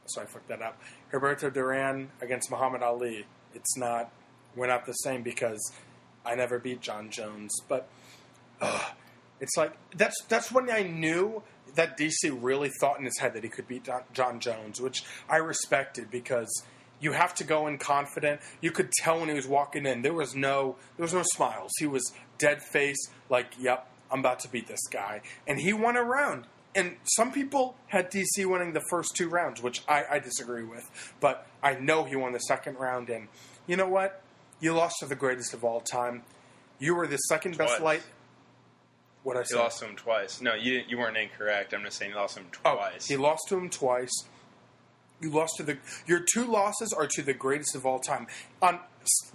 So I fucked that up. Gilberto Duran against Muhammad Ali. We're not the same, because I never beat John Jones. But it's like, that's when I knew that DC really thought in his head that he could beat John Jones, which I respected, because you have to go in confident. You could tell when he was walking in, there was no smiles. He was dead face, like, yep, I'm about to beat this guy. And he won a round. And some people had DC winning the first 2 rounds, which I disagree with. But I know he won the second round. And you know what? You lost to the greatest of all time. You were the second best light. What I He said? lost to him twice. No, you weren't incorrect. I'm just saying he lost to him twice. He lost to him twice. You lost to your 2 losses are to the greatest of all time.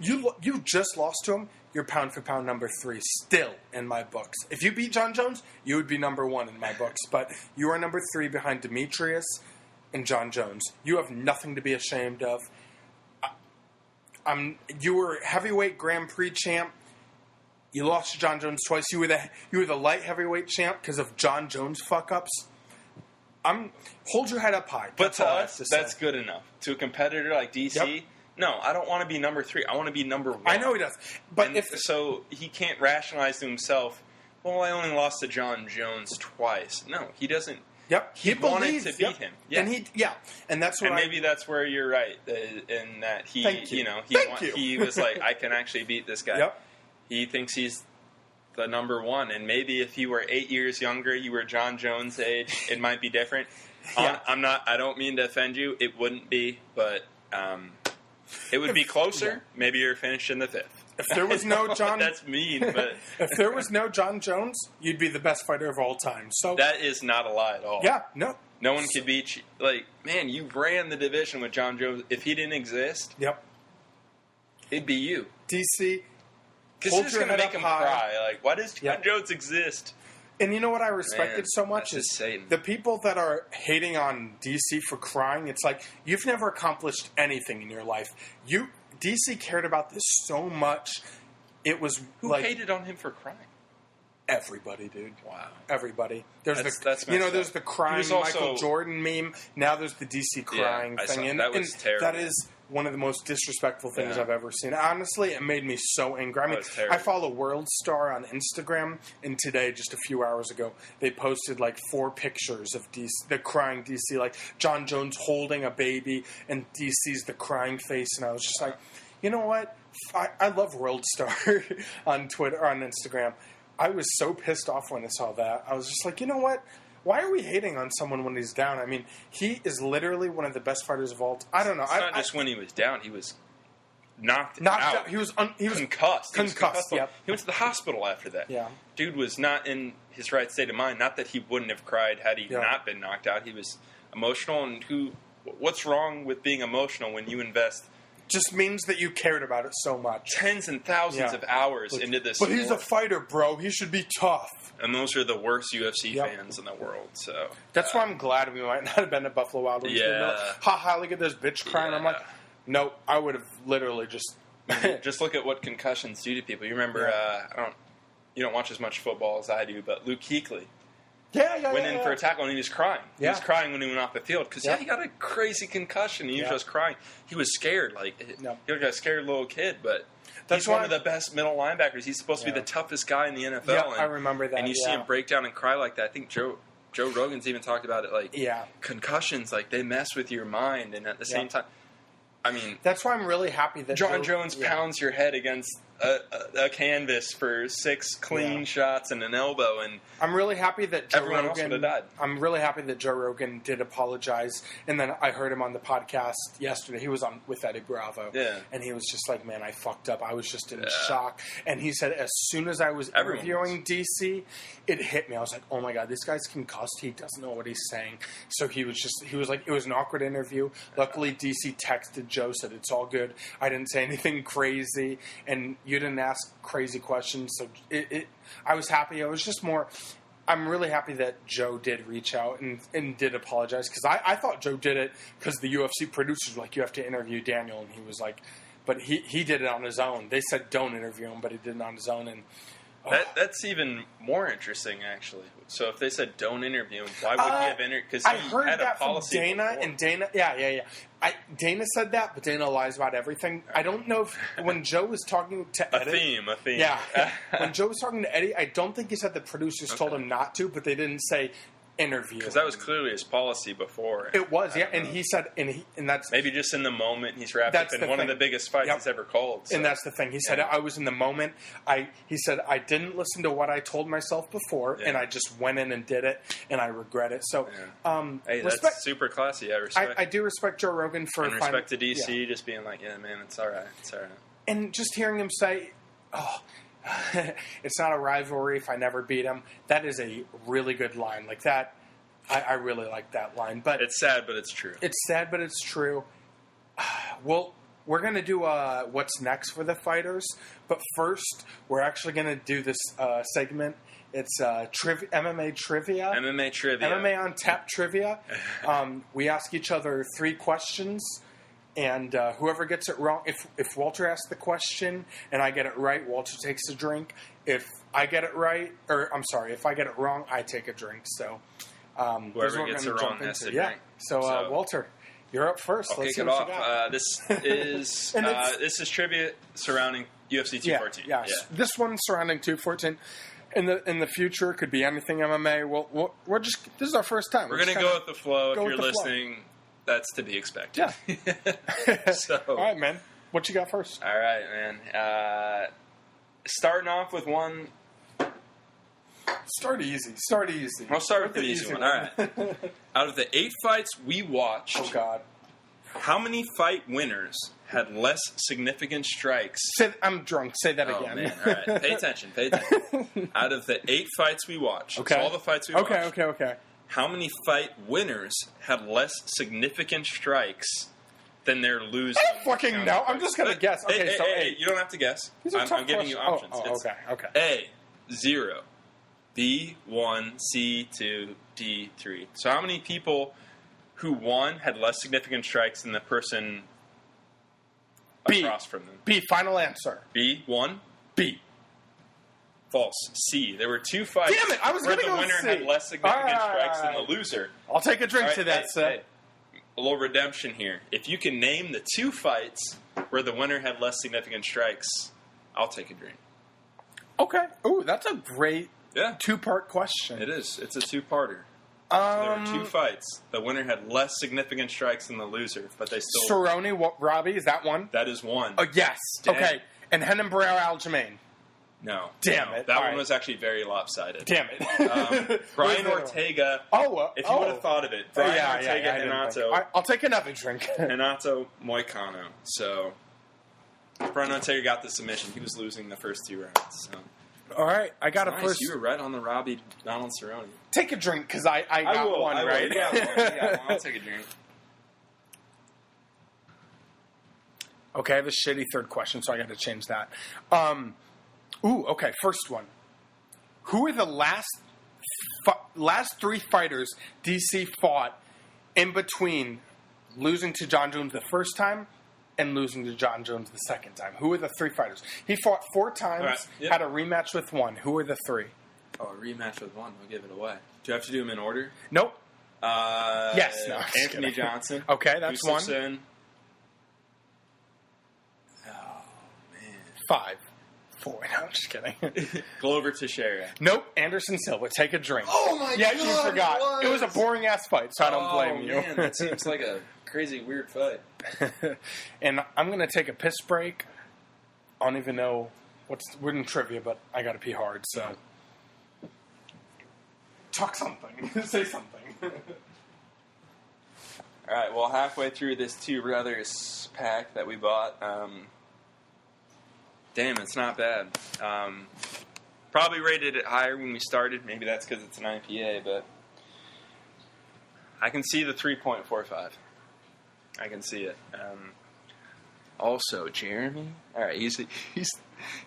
You just lost to him. You're pound for pound number 3 still in my books. If you beat John Jones, you would be number 1 in my books. But you are number 3 behind Demetrius and John Jones. You have nothing to be ashamed of. You were heavyweight Grand Prix champ. You lost to John Jones twice. You were the light heavyweight champ because of John Jones fuck ups. Hold your head up high. But to us, that's good enough. To a competitor like DC, no, I don't want to be number 3. I want to be number 1. I know he does, but so he can't rationalize to himself. Well, I only lost to John Jones twice. No, he doesn't. Yep, he wanted to beat him. Yeah. And that's what. And maybe that's where you're right in that he, he was like, I can actually beat this guy. Yep. He thinks he's the number 1, and maybe if he were 8 years younger, you were John Jones' age, it might be different. Yeah. I don't mean to offend you. It wouldn't be, but it would be closer. Yeah. Maybe you're finished in the 5th. If there was no John, that's mean. But if there was no John Jones, you'd be the best fighter of all time. So that is not a lie at all. Yeah, no one could beat you. Like, man, you ran the division with John Jones. If he didn't exist, it'd be you, DC. Because it's going to make him cry. Like, why does John Jones exist? And you know what I respected so much is the people that are hating on DC for crying. It's like, you've never accomplished anything in your life. DC cared about this so much. It was Who hated on him for crying? Everybody, dude. Wow. Everybody. There's that's there's the crying Michael Jordan meme. Now there's the DC crying thing. That was terrible. That is one of the most disrespectful things I've ever seen. Honestly, it made me so angry. I mean, I follow World Star on Instagram, and today, just a few hours ago, they posted like 4 pictures of DC, the crying DC, like John Jones holding a baby, and DC's the crying face, and I was just like, you know what? I love World Star on Twitter or on Instagram. I was so pissed off when I saw that. I was just like, you know what? Why are we hating on someone when he's down? I mean, he is literally one of the best fighters of all time. I don't know. It's not just when he was down. He was knocked out. He was concussed. Yep. He went to the hospital after that. Yeah. Dude was not in his right state of mind. Not that he wouldn't have cried had he not been knocked out. He was emotional. And what's wrong with being emotional when you invest just means that you cared about it so much. Tens and thousands of hours into this sport. But he's a fighter, bro. He should be tough. And those are the worst UFC fans in the world. So that's why I'm glad we might not have been at Buffalo Wild Wings. Yeah. Ha, look at this bitch crying. I'm like, no, I would have literally just... just look at what concussions do to people. You remember, you don't watch as much football as I do, but Luke Kuechly. Went in for a tackle and he was crying. He was crying when he went off the field because he got a crazy concussion. He was just crying. He was scared, he was like a scared little kid. But he's one of the best middle linebackers. He's supposed to be the toughest guy in the NFL. Yeah, I remember that. And you see him break down and cry like that. I think Joe Rogan's even talked about it. Concussions, they mess with your mind, and at the same time, I mean, that's why I'm really happy that John Jones pounds your head against a canvas for 6 clean shots and an elbow, and I'm really happy that everyone else would have died. I'm really happy that Joe Rogan did apologize, and then I heard him on the podcast yesterday. He was on with Eddie Bravo, and he was just like, "Man, I fucked up. I was just in shock." And he said, as soon as I was interviewing DC, it hit me. I was like, "Oh my god, this guy's concussed. He doesn't know what he's saying." So he was like, it was an awkward interview. Luckily, DC texted Joe, said it's all good. I didn't say anything crazy, and you didn't ask crazy questions. So I was happy. I was just more. I'm really happy that Joe did reach out and did apologize, because I thought Joe did it because the UFC producers were like, you have to interview Daniel, and he was like, but he did it on his own. They said don't interview him, but he did it on his own, and that's even more interesting, actually. So if they said don't interview him, why would he have interviewed? Because I heard that from Dana, before. And Dana, Dana said that, but Dana lies about everything. I don't know if when Joe was talking to Eddie, a theme. Yeah, when Joe was talking to Eddie, I don't think he said the producers told him not to, but they didn't say interview. Because that was clearly his policy before. It was, and he said, and that's maybe just in the moment he's wrapped up in one of the biggest fights he's ever called. So. And that's the thing. He said, I was in the moment. He said, I didn't listen to what I told myself before, and I just went in and did it, and I regret it. So, hey, that's super classy. I respect. I do respect Joe Rogan for respect to DC just being like, yeah, man, it's all right. It's all right. And just hearing him say, it's not a rivalry if I never beat him. That is a really good line. Like that, I really like that line. But It's sad, but it's true. it's sad, but it's true. Well, we're going to do what's next for the fighters. But first, we're actually going to do this segment. It's MMA trivia. MMA trivia. MMA On Tap trivia. We ask each other 3 questions. And whoever gets it wrong, if Walter asks the question and I get it right, Walter takes a drink. If I get it right, if I get it wrong, I take a drink. So whoever gets it wrong has to drink. So Walter, you're up first. I'll Let's kick see it what you off. got. This is trivia surrounding UFC 214. Yeah. This one surrounding 214. In the future, it could be anything MMA. We're just this is our first time. We're going to go with the flow. If you're with the flow. listening, that's to be expected. Yeah. So, all right, man. What you got first? All right, man. Starting off with one. Start easy. I'll start with the easy one. All right. Out of the 8 fights we watched, Oh God. how many fight winners had less significant strikes? I'm drunk. Say that Oh, again. man. All right. Pay attention. Out of the 8 fights we watched, Okay. so all the fights we watched, Okay. how many fight winners had less significant strikks than their losers? I don't fucking know. I'm just gonna guess. Okay, hey, you don't have to guess. These are tough I'm giving you questions. options. Okay. A, 0. B, 1. C, 2. D, 3. So how many people who won had less significant strikes than the person B. across from them? B. Final answer. B, 1. B. False. C. There were 2 fights Damn it, I was where gonna the go winner C. had less significant strikes than the Alright. loser. I'll take a drink All to right, that, sir. hey, a little redemption here. If you can name the 2 fights where the winner had less significant strikes, I'll take a drink. Okay. Ooh, that's a great Yeah, 2-part question. it is. It's a 2-parter. There were 2 fights. The winner had less significant strikes than the loser, but they still... Cerrone, Robbie, is that one? That is 1. Oh, yes. Damn. Okay. And Henan Barrera Aljamain. No. Damn No. it. That All one right. was actually very lopsided. Damn it. Brian What was Ortega. that? If you would have thought of it. Brian Ortega, I didn't think. Renato. All right, I'll take another drink. Renato Moicano. So, Brian Ortega got the submission. He was losing the first 2 rounds. So. All right, I got Nice. a first. You were right on the Robbie Donald Cerrone. Take a drink because I got one, I will. right? You got one. You got one. I'll take a drink. Okay, I have a shitty third question, so I got to change that. Okay, first one. Who are the last 3 fighters DC fought in between losing to John Jones the first time and losing to John Jones the second time? Who are the 3 fighters? He fought 4 times, Right, yep. had a rematch with 1. Who are the 3? Oh, a rematch with 1. I'll give it away. Do I have to do them in order? Nope. Yes. No, I'm just Anthony kidding. Johnson. Okay, that's 1. Gustafsson. Oh, man. 5. 4. No, I'm just kidding. Glover Teixeira. Nope. Anderson Silva. Take a drink. Oh, my yeah, God. you forgot. It was a boring ass fight, so I don't blame you. Man, that seems like a crazy, weird fight. And I'm going to take a piss break. I don't even know we're in trivia, but I got to pee hard, so. Talk something. Say something. All right, well, halfway through this Two Brothers pack that we bought, damn, it's not bad. Probably rated it higher when we started. Maybe that's because it's an IPA, but I can see the 3.45. I can see it. Also, Jeremy. All right, he's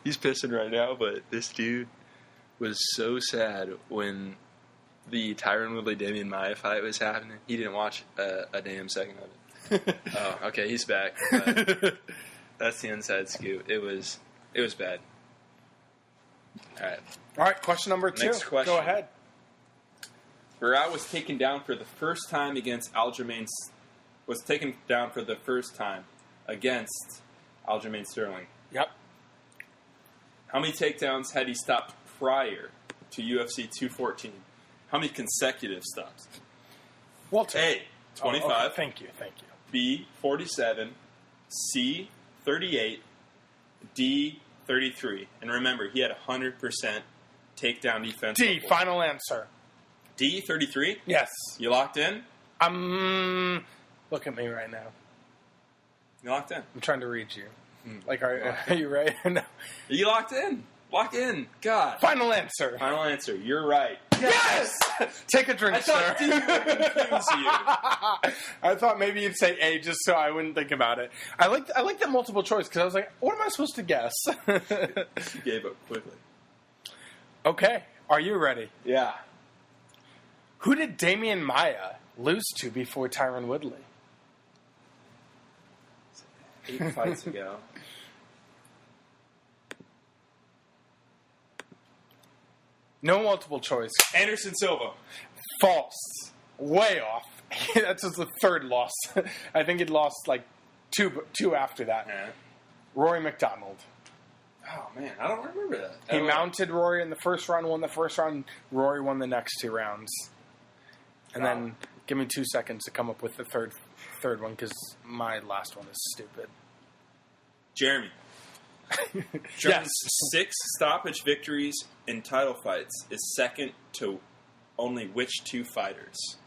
pissing right now, but this dude was so sad when the Tyron Woodley Damian Maia fight was happening. He didn't watch a damn second of it. Oh, okay, he's back. But that's the inside scoop. It was bad. All right. All right, question number 2. Next question. Go ahead. Barao was taken down for the first time against Aljamain. Was taken down for the first time against Aljamain Sterling. Yep. How many takedowns had he stopped prior to UFC 214? How many consecutive stops? Walter. A, 25. Oh, okay. Thank you. B, 47. C, 38. D, 33. And remember, he had 100% takedown defense. D, final answer. D, 33? Yes. You locked in? Look at me right now. You locked in. I'm trying to read you. Like, are you ready? No. You locked in. Lock in. God. Final answer. Final answer. You're right. Yes! Take a drink, I thought sir. D would confuse you. I thought maybe you'd say A just so I wouldn't think about it. I like that multiple choice because I was like, what am I supposed to guess? She gave up quickly. Okay. Are you ready? Yeah. Who did Damian Maia lose to before Tyron Woodley? 8 fights ago. No multiple choice. Anderson Silva. False. Way off. That's just the third loss. I think he'd lost like two after that. Yeah. Rory McDonald. Oh, man. I don't remember that. He mounted Rory in the first round, won the first round. Rory won the next 2 rounds. And then give me 2 seconds to come up with the third one because my last one is stupid. Jeremy. Yes. 6 stoppage victories in title fights is second to only which 2 fighters?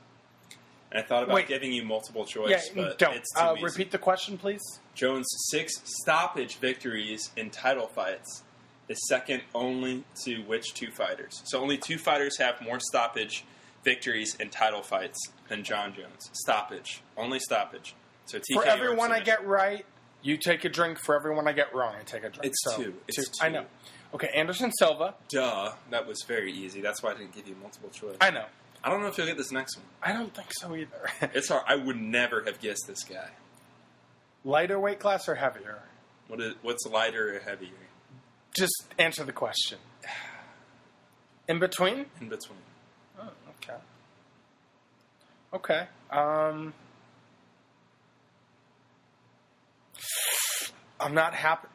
And I thought about giving you multiple choice, but don't. It's too easy. Repeat the question, please. Jones' 6 stoppage victories in title fights is second only to which 2 fighters? So only 2 fighters have more stoppage victories in title fights than John Jones. Stoppage. Only stoppage. So TKO For everyone I submission. get right, you take a drink. For everyone I get wrong, I take a drink. It's so, 2. It's 2. I know. Okay, Anderson Silva. Duh. That was very easy. That's why I didn't give you multiple choice. I know. I don't know if you'll get this next one. I don't think so either. It's hard. I would never have guessed this guy. Lighter weight class or heavier? What's lighter or heavier? Just answer the question. In between? In between. Oh, okay. Okay. I'm not happy.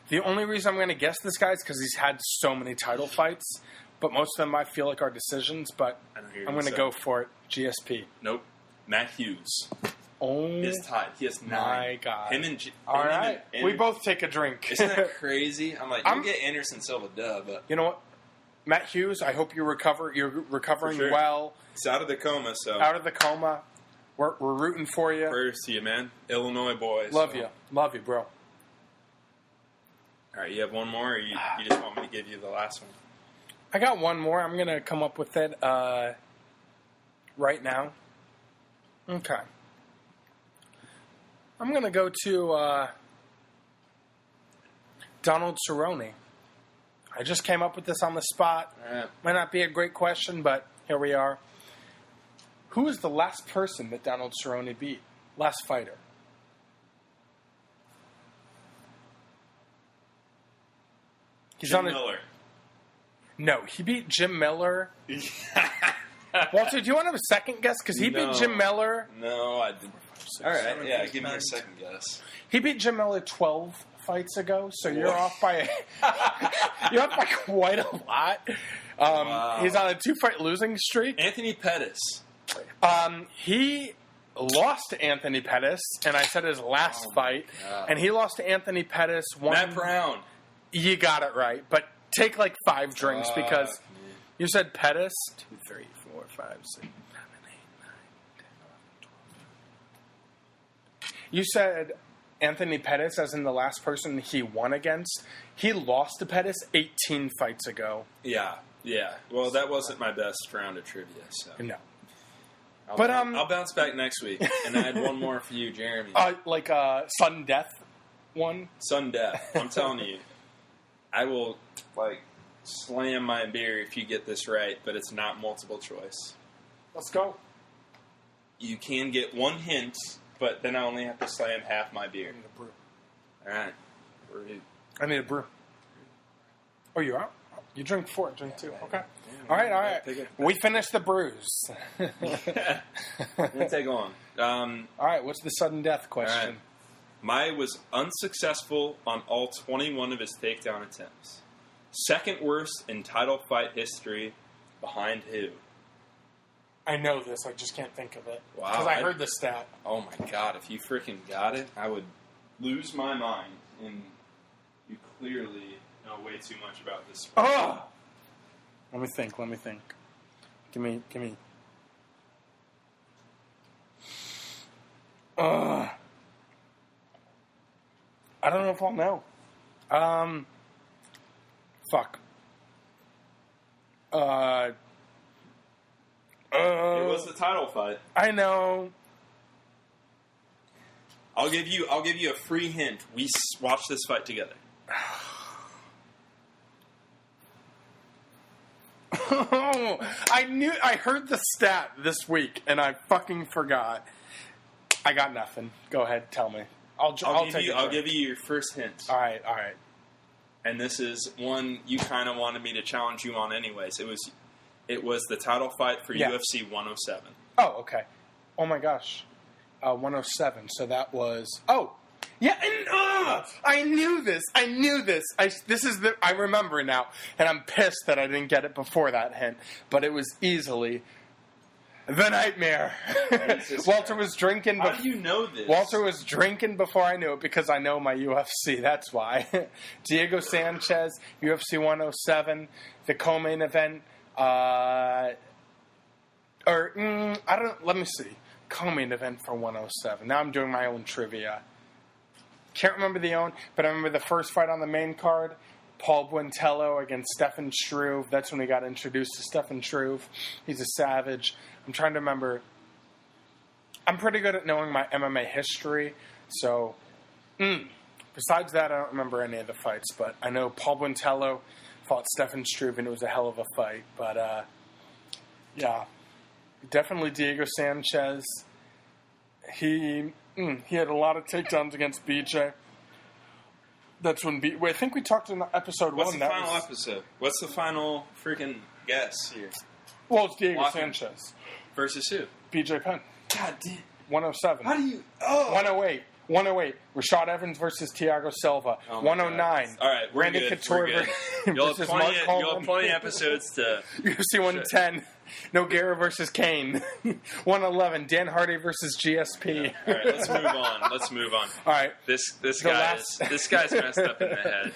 The only reason I'm going to guess this guy is because he's had so many title fights, but most of them I feel like are decisions. But I'm going to go for it. GSP. Nope. Matt Hughes Oh, is tied. He has 9. my God! Him and All right, we both take a drink. Isn't that crazy? I'm like, you get Anderson Silva, duh, but You know what, Matt Hughes? I hope you recover. You're recovering For sure. well. he's out of the coma. So Out of the coma. We're rooting for you. prayers to you, man. Illinois boys. Love you, bro. All right, you have one more, or you just want me to give you the last one? I got one more. I'm going to come up with it right now. Okay. I'm going to go to Donald Cerrone. I just came up with this on the spot. All right. Might not be a great question, but here we are. Who is the last person that Donald Cerrone beat? Last fighter. Jim Miller. No, he beat Jim Miller. Walter, do you want to have a second guess? Because he beat Jim Miller. No, I didn't. All right, yeah, give me a second guess. He beat Jim Miller 12 fights ago, so you're off by quite a lot. Wow. He's on a 2-fight losing streak. Anthony Pettis. He lost to Anthony Pettis, and I said his last fight, God. and he lost to Anthony Pettis. Matt Brown. You got it right, but take like 5 drinks because you said Pettis. 2, 3, 4, 5, 6, 7, 8, 9, 10, 11, 12. You said Anthony Pettis as in the last person he won against. He lost to Pettis 18 fights ago. Yeah. Well, that wasn't my best round of trivia, so. No. I'll bounce back next week, and I had one more for you, Jeremy. Like a sudden death one? Sudden death. I'm telling you. I will, slam my beer if you get this right, but it's not multiple choice. Let's go. You can get 1 hint, but then I only have to slam half my beer. I need a brew. All right. I need a brew. Oh, you're out? You drink 4, I drink 2. Okay. All right. We finished the brews. Let's take on. All right, what's the sudden death question? Right. Mai was unsuccessful on all 21 of his takedown attempts. Second worst in title fight history, behind who? I know this, I just can't think of it. Wow. Because I heard the stat. Oh my God, if you freaking got it, I would lose my mind. And you clearly know way too much about this sport. Oh! Let me think. Give me. I don't know if I'll know. Fuck. It was the title fight. I know. I'll give you a free hint. We watched this fight together. I heard the stat this week, and I fucking forgot. I got nothing. Go ahead, tell me. I'll give you your first hint. All right. And this is one you kind of wanted me to challenge you on, anyways. It was the title fight for UFC 107. Oh, okay. Oh my gosh, 107. So that was. Oh, yeah. And, I knew this. I remember now, and I'm pissed that I didn't get it before that hint. But it was easily the Nightmare. Walter was drinking. How do you know this? Walter was drinking before I knew it because I know my UFC. That's why. Diego Sanchez, UFC 107, the co-main event. I don't. Let me see. Co-main event for 107. Now I'm doing my own trivia. Can't remember the own, but I remember the first fight on the main card. Paul Buentello against Stefan Struve. That's when we got introduced to Stefan Struve. He's a savage. I'm trying to remember. I'm pretty good at knowing my MMA history. So, besides that, I don't remember any of the fights. But I know Paul Buentello fought Stefan Struve, and it was a hell of a fight. But, yeah. Definitely Diego Sanchez. He had a lot of takedowns against BJ. That's when I think we talked in episode 1. What's the final episode? What's the final freaking guess here? Well, it's Diego Sanchez. Versus who? BJ Penn. God damn. 107. How do you... Oh. 108. Rashad Evans versus Thiago Silva. 109. All right, we're Randy good. Couture versus Mark Coleman. You'll have plenty of episodes to... UFC 110. Nogueira versus Kane. 111. Dan Hardy versus GSP. Yeah. All right, let's move on. All right. This guy's messed up in the head.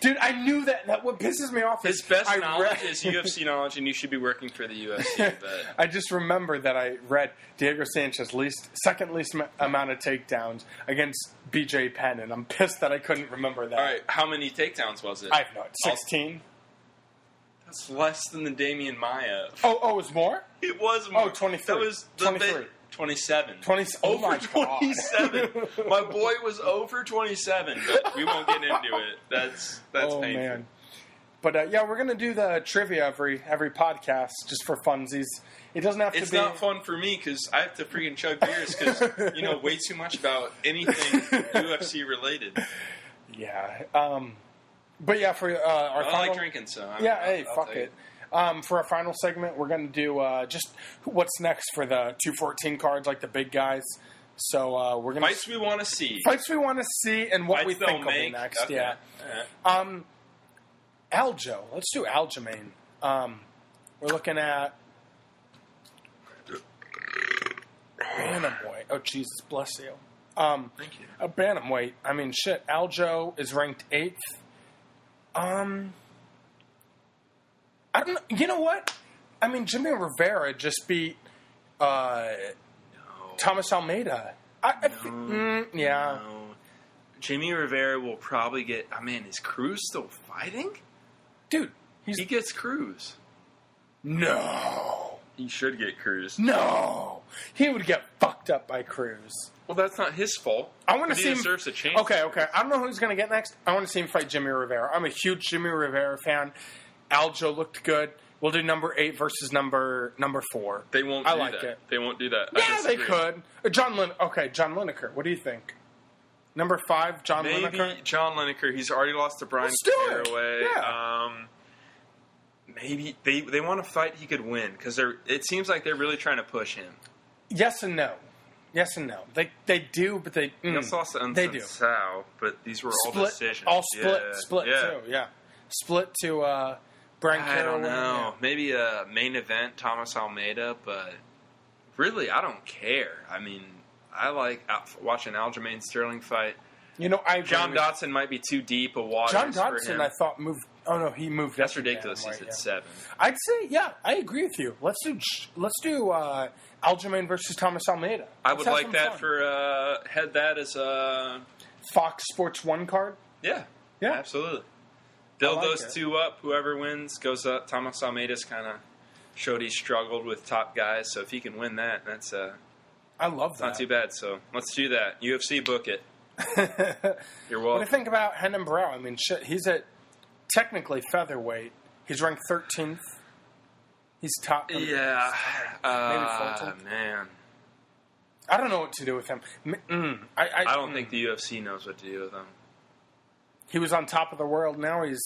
Dude, I knew that. What pisses me off is his best knowledge is UFC knowledge, and you should be working for the UFC. But I just remember that I read Diego Sanchez second least amount of takedowns against BJ Penn, and I'm pissed that I couldn't remember that. All right, how many takedowns was it? I have no idea. 16. That's less than the Damian Maia. Oh, it was more? It was more. Oh, 23. That was 23. 27. Oh my 27. My boy was over 27. But we won't get into it. That's painful. Man. But yeah, we're gonna do the trivia every podcast just for funsies. It doesn't have to be. It's not fun for me because I have to freaking chug beers because you know way too much about anything UFC related. Yeah. But yeah, for our final... I like drinking, so... I'll fuck it. For our final segment, we're going to do just what's next for the 214 cards, like the big guys. So we're going to... Fights we want to see. Fights we want to see and what Fights we think will be next, okay. yeah. Right. Aljo. Let's do Aljamain. We're looking at... Bantamweight. Oh, Jesus, bless you. Thank you. A bantamweight. I mean, shit, Aljo is ranked 8th. I don't know. You know what? I mean, Jimmy Rivera just beat Thomas Almeida. Yeah. No. Jimmy Rivera will probably get... I mean, is Cruz still fighting? Dude. He gets Cruz. No. He should get Cruz. No. He would get fucked up by Cruz. Well, that's not his fault. I want to see him. He deserves a chance. Okay. I don't know who's going to get next. I want to see him fight Jimmy Rivera. I'm a huge Jimmy Rivera fan. Aljo looked good. We'll do number 8 versus number 4. They won't. I like it. They won't do that. Yeah, they could. John Lineker. What do you think? Number 5, John Lineker. Maybe John Lineker. He's already lost to Brian Caraway. Yeah. Maybe they want to fight he could win because it seems like they're really trying to push him. Yes and no. They do, but they also lost to they do. Sao, but these were all decisions. All split too. Yeah, split to Brian Caraway. I don't know. Yeah. Maybe a main event Thomas Almeida, but really I don't care. I mean, I like watching Aljamain Sterling fight. You know, John Dotson might be too deep a water. John Dotson, I thought moved. Oh no, he moved. That's ridiculous. He's at 7. I'd say, yeah, I agree with you. Let's do Aljamain versus Thomas Almeida. I would like that fun. For head that as a Fox Sports 1 card. Yeah. Yeah. Absolutely. Build like those it. two up. Whoever wins goes up. Thomas Almeida's kind of showed he struggled with top guys, so if he can win that, that's I love that. not too bad. So let's do that. UFC, book it. You're What do you welcome. think about Henan Brow? I mean, shit, he's at technically featherwweight. He's ranked 13th. He's top. Yeah. Maybe 14th. Man. I don't know what to do with him. I don't think the UFC knows what to do with him. He was on top of the world. Now he's...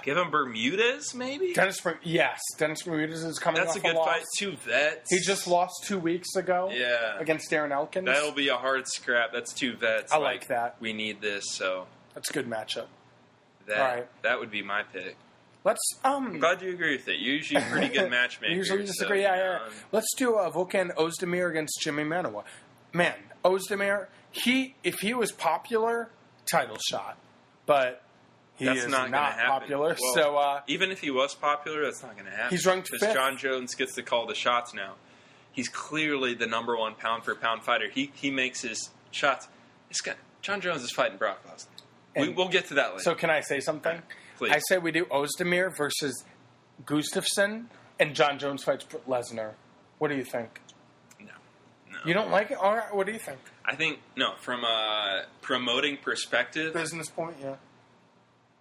Give him Bermudez, maybe? Dennis Bermudez is coming That's off a good loss. fight. 2 vets. He just lost 2 weeks ago against Darren Elkins. That'll be a hard scrap. That's 2 vets. I like that. We need this, so... That's a good matchup. That, All right. that would be my pick. Let's... I'm glad you agree with it. You're usually a pretty good matchmaker. Usually we disagree. Yeah. Let's do Volkan Ozdemir against Jimmy Manuwa. Man, Ozdemir, if he was popular, title shot. But he That's is not not gonna popular. Well, so even if he was popular, that's not going to happen. He's ranked because 5th. John Jones gets to call the shots now. He's clearly the number 1 pound for pound fighter. He makes his shots. John Jones is fighting Brock Lesnar. We'll get to that later. So can I say something? Please. I say we do Ozdemir versus Gustafsson, and John Jones fights Lesnar. What do you think? No. You don't like it? All right. What do you think? I think, no, from a promoting perspective, Business point, yeah.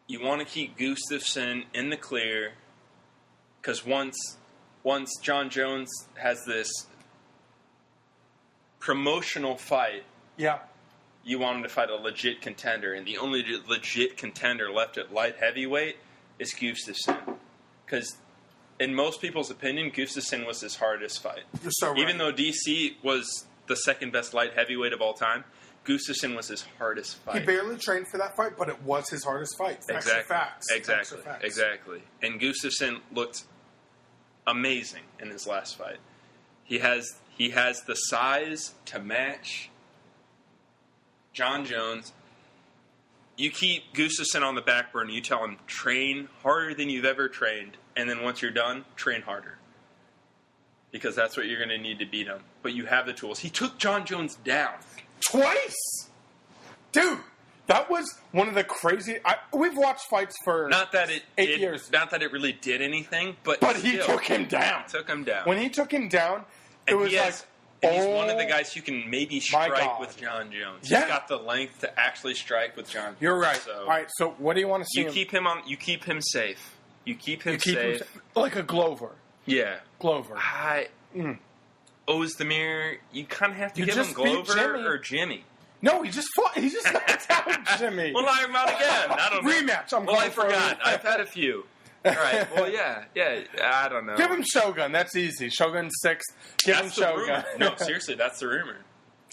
you want to keep Gustafsson in the clear because once John Jones has this promotional fight, Yeah. you want him to fight a legit contender, and the only legit contender left at light heavyweight is Gustafsson. Because in most people's opinion, Gustafsson was his hardest fight. You're so right. Even though DC was the second best light heavyweight of all time, Gustafsson was his hardest fight. He barely trained for that fight, but it was his hardest fight. Facts are facts. Exactly. Facts are facts. Exactly. And Gustafsson looked amazing in his last fight. He has the size to match John Jones. You keep Gustafsson on the back burner. You tell him, train harder than you've ever trained. And then once you're done, train harder. Because that's what you're going to need to beat him. But you have the tools. He took John Jones down. Twice! Dude, that was one of the crazy... we've watched fights for Not that it 8 years. Not that it really did anything, but He still, took him down. He took him down. When he took him down, it was he's one of the guys who can maybe strike with John Jones. Yeah. He's got the length to actually strike with John Jones. You're right. So All right, so what do you want to see you keep him on. You keep him safe. You keep him safe. Like a Glover. Yeah. Glover. Ozdemir, you kind of have to You give just him Glover beat Jimmy. or Jimmy. No, he just fought. He just knocked out Jimmy. We'll knock him out again. I don't know. Rematch. I forgot. I've had a few. All right. Well, yeah. I don't know. Give him Shogun. That's easy. Shogun 6th. Give him That's the Shogun. rumor. No, seriously, that's the rumor.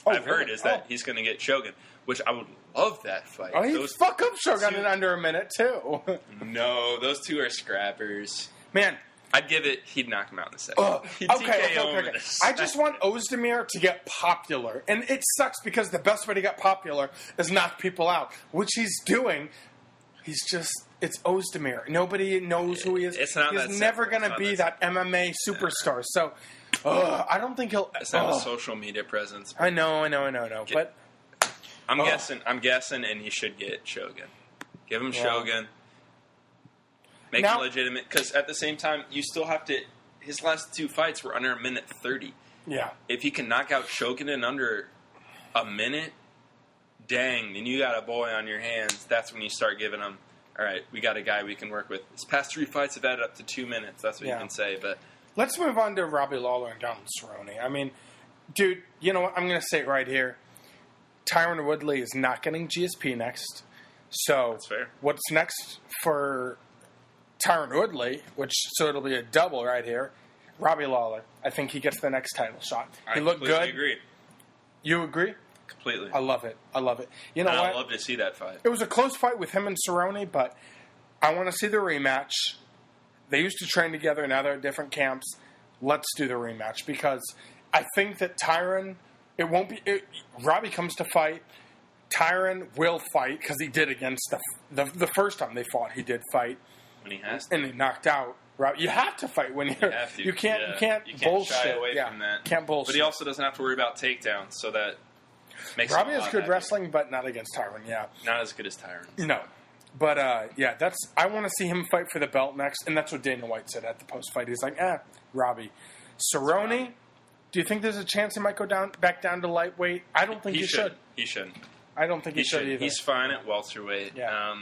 I've heard is that he's going to get Shogun, which I would love that fight. Oh, he'd fuck up Shogun in under a minute, too. No, those two are scrappers. Man. I'd give it, he'd knock him out in a second. Okay. I just want Ozdemir to get popular. And it sucks because the best way to get popular is knock people out, which he's doing. It's Ozdemir. Nobody knows who he is. It's not he's never going to be that MMA superstar. So, I don't think he'll... It's not a social media presence. I know. But I'm guessing, and he should get Shogun. Give him Shogun. Make him legitimate. Because at the same time, you still have to... His last 2 fights were under a minute 30. Yeah. If he can knock out Shogun in under a minute, dang, then you got a boy on your hands. That's when you start giving him, all right, we got a guy we can work with. His past 3 fights have added up to 2 minutes. That's what you can say. But let's move on to Robbie Lawler and Donald Cerrone. I mean, dude, you know what? I'm going to say it right here. Tyron Woodley is not getting GSP next. So that's fair. What's next for Tyron Woodley, so it'll be a double right here, Robbie Lawler. I think he gets the next title shot. He looked good. I agree. You agree? Completely. I love it. You know what? I'd love to see that fight. It was a close fight with him and Cerrone, but I want to see the rematch. They used to train together. Now they're at different camps. Let's do the rematch because I think that Tyron, Robbie comes to fight. Tyron will fight because he did against the first time they fought. He did fight. When he has to. And he knocked out. You have to fight when you can't bullshit. Shy away from that. Can't bullshit. But he also doesn't have to worry about takedowns, so that makes Robbie him has good wrestling, but not against Tyron. Yeah, not as good as Tyron. No, But, yeah, I want to see him fight for the belt next, and that's what Dana White said at the post-fight. He's like, Robbie. Cerrone, do you think there's a chance he might go back down to lightweight? I don't think he should. He shouldn't. I don't think he should either. He's fine at welterweight. Yeah.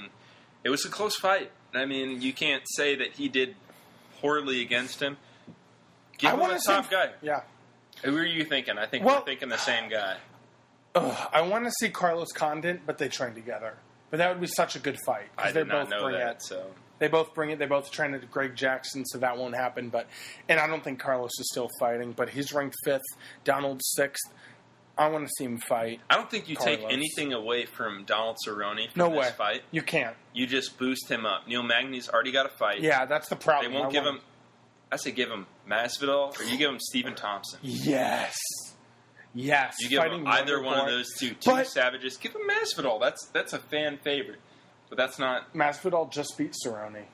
It was a close fight. I mean, you can't say that he did poorly against him. Give him a top guy. Yeah. Who are you thinking? I think we're thinking the same guy. I want to see Carlos Condit, but they train together. But that would be such a good fight. I did not know that. So they both bring it. They both train at Greg Jackson, so that won't happen. And I don't think Carlos is still fighting. But he's ranked 5th. Donald's 6th. I want to see him fight. I don't think you take anything away from Donald Cerrone from this fight. You can't. You just boost him up. Neil Magny's already got a fight. Yeah, that's the problem. They won't give him. I say give him Masvidal or you give him Stephen Thompson. Yes. You give him either one of those two savages. Give him Masvidal. That's a fan favorite, but that's not. Masvidal just beat Cerrone.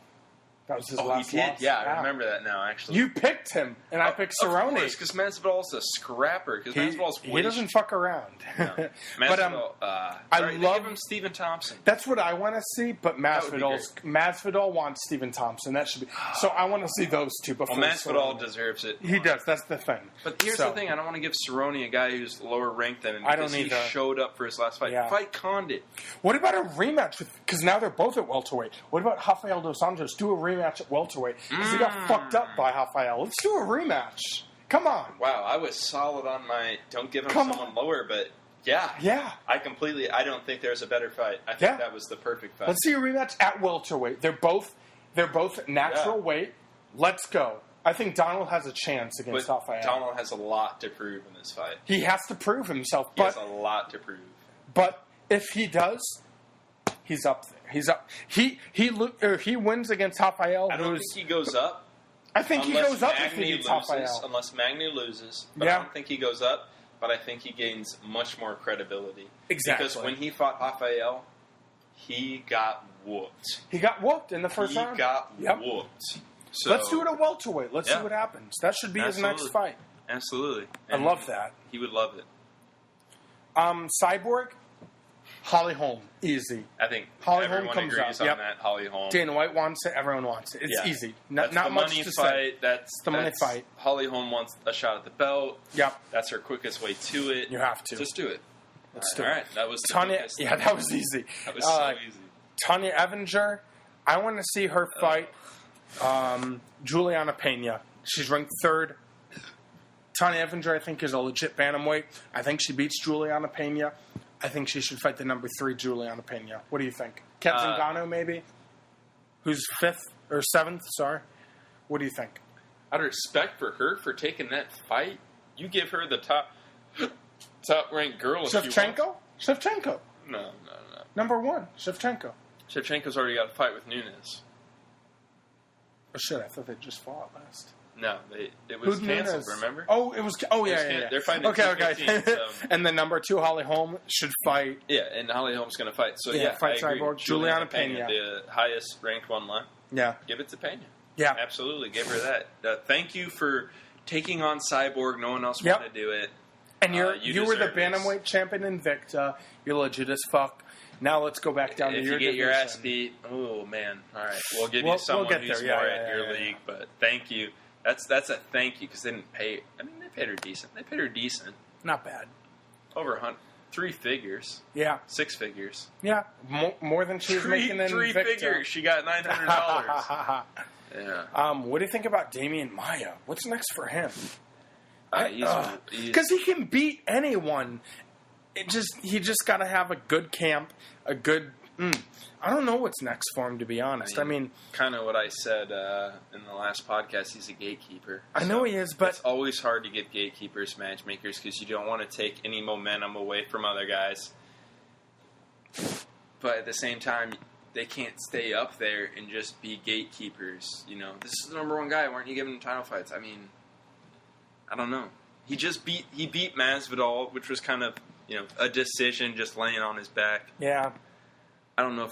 That was his last he did? loss. Yeah, I remember that now, actually. You picked him, and I picked Cerrone. Of course, because Masvidal's a scrapper. Because Masvidal's he doesn't fuck around. No. Masvidal, I love give him Stephen Thompson. That's what I want to see, but Masvidal wants Stephen Thompson. That should be. So I want to see those two before. Well, Masvidal deserves it. He does. That's the thing. But here's the thing: I don't want to give Cerrone a guy who's lower ranked than him because he showed up for his last fight. Yeah. Fight Condit. What about a rematch with? Because now they're both at welterweight. What about Rafael dos Anjos? Do a rematch at welterweight because he got fucked up by Rafael. Let's do a rematch. Come on. Wow, I was solid on my don't give him someone lower, but yeah. I don't think there's a better fight. I think that was the perfect fight. Let's see a rematch at welterweight. They're both natural weight. Let's go. I think Donald has a chance against Rafael. Donald has a lot to prove in this fight. He has to prove himself. He has a lot to prove. But if he does, he's up there. He's up. He wins against Rafael. I don't think he goes up. I think he goes up if he beats Rafael. Unless Magny loses. But I don't think he goes up. But I think he gains much more credibility. Exactly. Because when he fought Rafael, he got whooped. He got whooped in the first round. He got whooped. So, let's do it at welterweight. Let's see what happens. That should be his next fight. Absolutely. I love that. He would love it. Cyborg, Holly Holm. Easy. I think Holly everyone Holm comes agrees on that. Holly Holm. Dana White wants it. Everyone wants it. It's easy. Not the much money to fight. say. That's the money fight. Holly Holm wants a shot at the belt. Yep. That's her quickest way to it. You have to. Just do it. Let's do it. All right. That was Tanya. Yeah, that was easy. That was so easy. Tanya Evinger. I want to see her fight Juliana Pena. She's ranked 3rd. Tanya Evinger, I think, is a legit bantamweight. I think she beats Juliana Pena. I think she should fight the number 3 Juliana Pena. What do you think? Kat Zingano, maybe? Who's 5th or 7th, sorry. What do you think? Out of respect for her for taking that fight, you give her the top ranked girl. Shevchenko? Shevchenko. No. Number 1, Shevchenko. Shevchenko's already got a fight with Nunes. Oh, shit, I thought they just fought last. No, it was canceled, remember? Oh, it was... Oh, yeah. They're fighting at 215, so. And then number 2, Holly Holm, should fight... Yeah, and Holly Holm's going to fight. So, fight I agree. Cyborg. Juliana Pena. The highest ranked one left. Yeah. Give it to Pena. Yeah. Absolutely, give her that. Thank you for taking on Cyborg. No one else wanted to do it. And you were the bantamweight champion Invicta. You're legit as fuck. Now let's go back down to your division. If you get your ass beat, oh, man. All right. We'll give you someone who's more at your league. But thank you. That's a thank you because they didn't pay. I mean, they paid her decent. Not bad. Over 3 figures. Yeah. 6 figures. Yeah. More than she was making in 3 figures. She got $900. Yeah. What do you think about Damian Maia? What's next for him? Because he can beat anyone. He just got to have a good camp, a good. I don't know what's next for him, to be honest. I mean, kind of what I said in the last podcast. He's a gatekeeper. I know he is, but it's always hard to get gatekeepers, matchmakers, because you don't want to take any momentum away from other guys. But at the same time, they can't stay up there and just be gatekeepers. You know, this is the number 1 guy. Why aren't you giving him title fights? I mean, I don't know. He beat Masvidal, which was kind of a decision, just laying on his back. Yeah. I don't know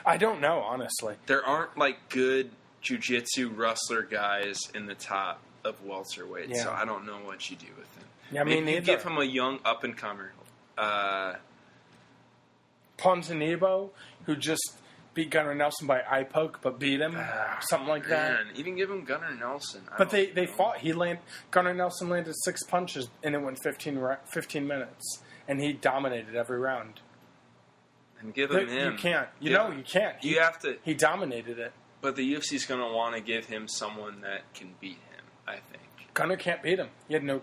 I don't know, honestly. There aren't, good jiu-jitsu wrestler guys in the top of welterweight, so I don't know what you do with him. Yeah, Maybe you give him a young up-and-comer. Ponzinibbio, who just beat Gunnar Nelson by eye poke, but beat him, something like that. Even give him Gunnar Nelson. But they fought. Gunnar Nelson landed 6 punches, and it went 15 minutes, and he dominated every round. And give him You can't. You can't. You have to. He dominated it. But the UFC's going to want to give him someone that can beat him, I think. Gunnar can't beat him. He had no...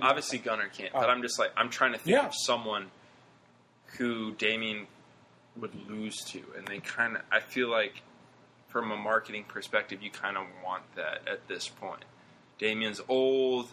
obviously Gunnar can't. But I'm just like, I'm trying to think of someone who Damian would lose to. And they kind of... I feel like, from a marketing perspective, you kind of want that at this point. Damian's old...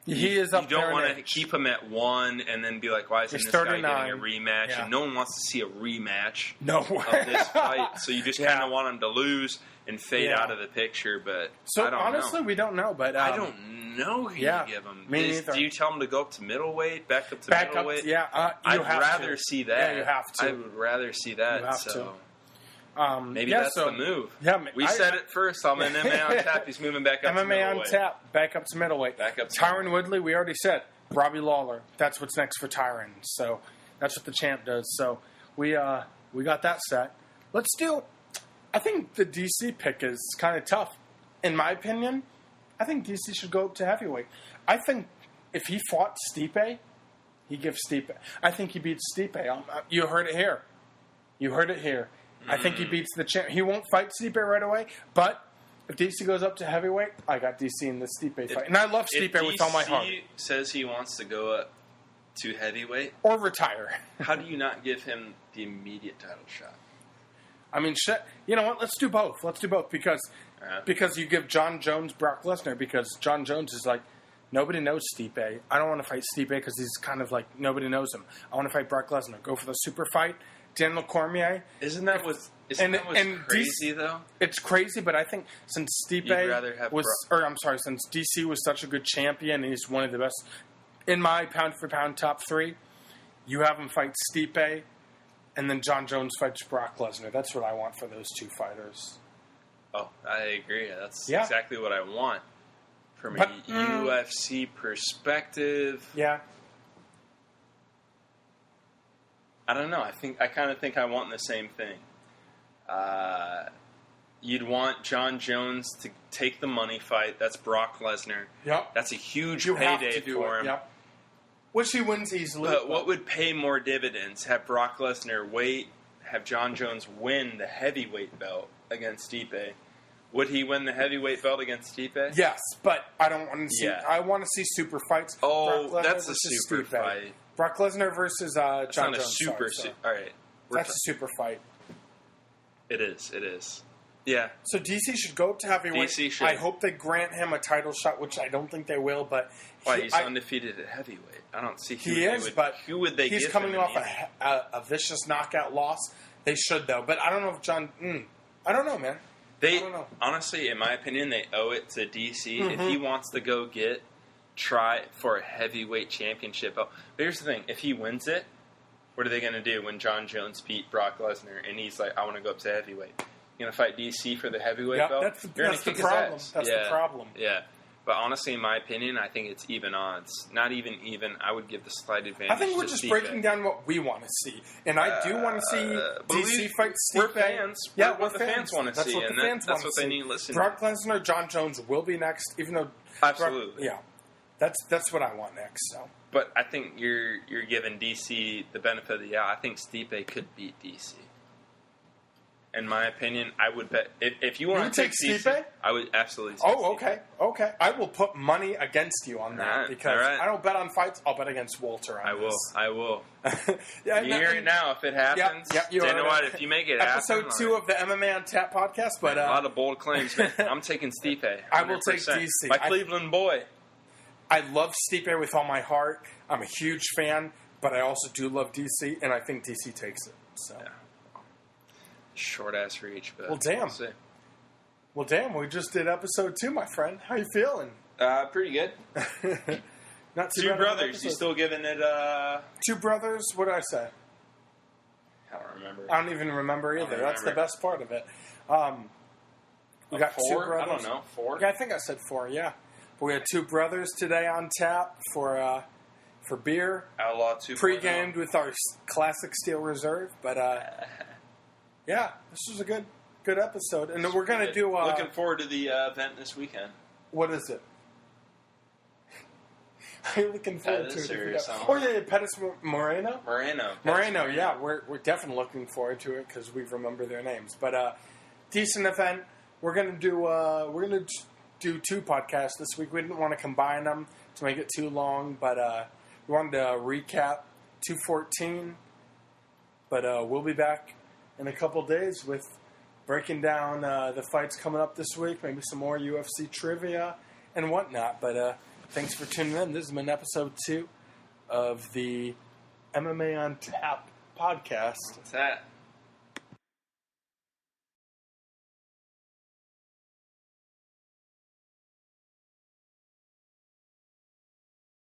He is up there. You don't want to keep him at 1 and then be like, why isn't this guy getting a rematch? Yeah. And no one wants to see a rematch of this fight. So you just kind of want him to lose and fade out of the picture. But so I don't honestly, know. We don't know. But I don't know who you give him. Me neither. Do you tell him to go up to middleweight, back up to middleweight? I'd rather see that. Yeah, you have to. I would rather see that. You have to. Maybe that's the move. Yeah, we said it first. I'm an MMA on tap. He's moving back up to middleweight. MMA on tap, back up to middleweight. Tyron Woodley, we already said. Robbie Lawler, that's what's next for Tyron. So that's what the champ does. So we got that set. Let's do. I think the DC pick is kind of tough. In my opinion, I think DC should go up to heavyweight. I think if he fought Stipe, he gives Stipe. I think he beats Stipe. You heard it here. I think he beats the champ. He won't fight Stipe right away, but if DC goes up to heavyweight, I got DC in the Stipe fight. And I love Stipe with all my heart. If DC says he wants to go up to heavyweight... Or retire. How do you not give him the immediate title shot? I mean, you know what? Let's do both. Because you give John Jones Brock Lesnar, because John Jones is like, nobody knows Stipe. I don't want to fight Stipe because he's kind of like, nobody knows him. I want to fight Brock Lesnar. Go for the super fight. Daniel Cormier. Isn't that what's crazy, though? It's crazy, but I think since Stipe since DC was such a good champion, and he's one of the best, in my pound-for-pound top 3, you have him fight Stipe, and then John Jones fights Brock Lesnar. That's what I want for those two fighters. Oh, I agree. That's exactly what I want from a UFC perspective. Yeah. I don't know. I kind of think I want the same thing. You'd want John Jones to take the money fight. That's Brock Lesnar. Yep. That's a huge payday for him. Yep. Which he wins easily. But what would pay more dividends? Have Brock Lesnar wait, have John Jones win the heavyweight belt against Stipe. Would he win the heavyweight belt against Stipe? Yes, but I don't want to see. Yeah. I want to see super fights. Oh, that's a super fight. Brock Lesnar versus John Jones. All right. That's a super fight. It is. Yeah. So DC should go up to heavyweight. DC should. I hope they grant him a title shot, which I don't think they will. But he's undefeated at heavyweight. I don't see who would they give him. He's coming off a vicious knockout loss. They should, though. But I don't know if John... I don't know, man. I don't know. Honestly, in my opinion, they owe it to DC. Mm-hmm. If he wants to go try for a heavyweight championship belt. But here's the thing. If he wins it, what are they going to do when John Jones beat Brock Lesnar and he's like, I want to go up to heavyweight? You're going to fight DC for the heavyweight belt? That's the problem. That's the problem. Yeah. But honestly, in my opinion, I think it's even odds. Not even. I would give the slight advantage to I think we're just breaking down what we want to see. And I do want to see DC fight Stipe. We're fans. Yeah, what the fans want to see. That's what they need to listen to. Brock Lesnar, John Jones will be next, even though... Absolutely. That's what I want next. So. But I think you're giving DC the benefit of the doubt. I think Stipe could beat DC. In my opinion, I would bet if you want to take Stipe, I would absolutely. Take Stipe. Okay. I will put money against you on that because I don't bet on fights. I'll bet against Walter. I will. You hear it now. If it happens, you know what? If you make it episode 2 of the MMA on Tap podcast, but a lot of bold claims. Man. I'm taking Stipe. 100%. I will take DC. My Cleveland boy. I love Stipe with all my heart. I'm a huge fan, but I also do love DC, and I think DC takes it. So. Yeah. Short ass reach, but well, damn. Well, damn. We just did episode 2, my friend. How you feeling? Pretty good. Not too Two bad brothers. You still giving it? 2 brothers. What did I say? I don't remember. I don't even remember either. That's the best part of it. We got 4? 2 brothers. I don't know. 4? Yeah, I think I said 4. Yeah, but we had 2 brothers today on tap for beer. Outlaw 2. Pre-gamed with our classic Steel Reserve, but. Yeah, this was a good episode. And then we're going to do... looking forward to the event this weekend. What is it? Are you looking forward to it? Oh, yeah, Pettis Moreno? Moreno, yeah. We're definitely looking forward to it because we remember their names. But decent event. We're going to do 2 podcasts this week. We didn't want to combine them to make it too long, but we wanted to recap 214. But we'll be back in a couple days with breaking down the fights coming up this week, maybe some more UFC trivia and whatnot. But thanks for tuning in. This has been episode 2 of the MMA On Tap podcast. What's that?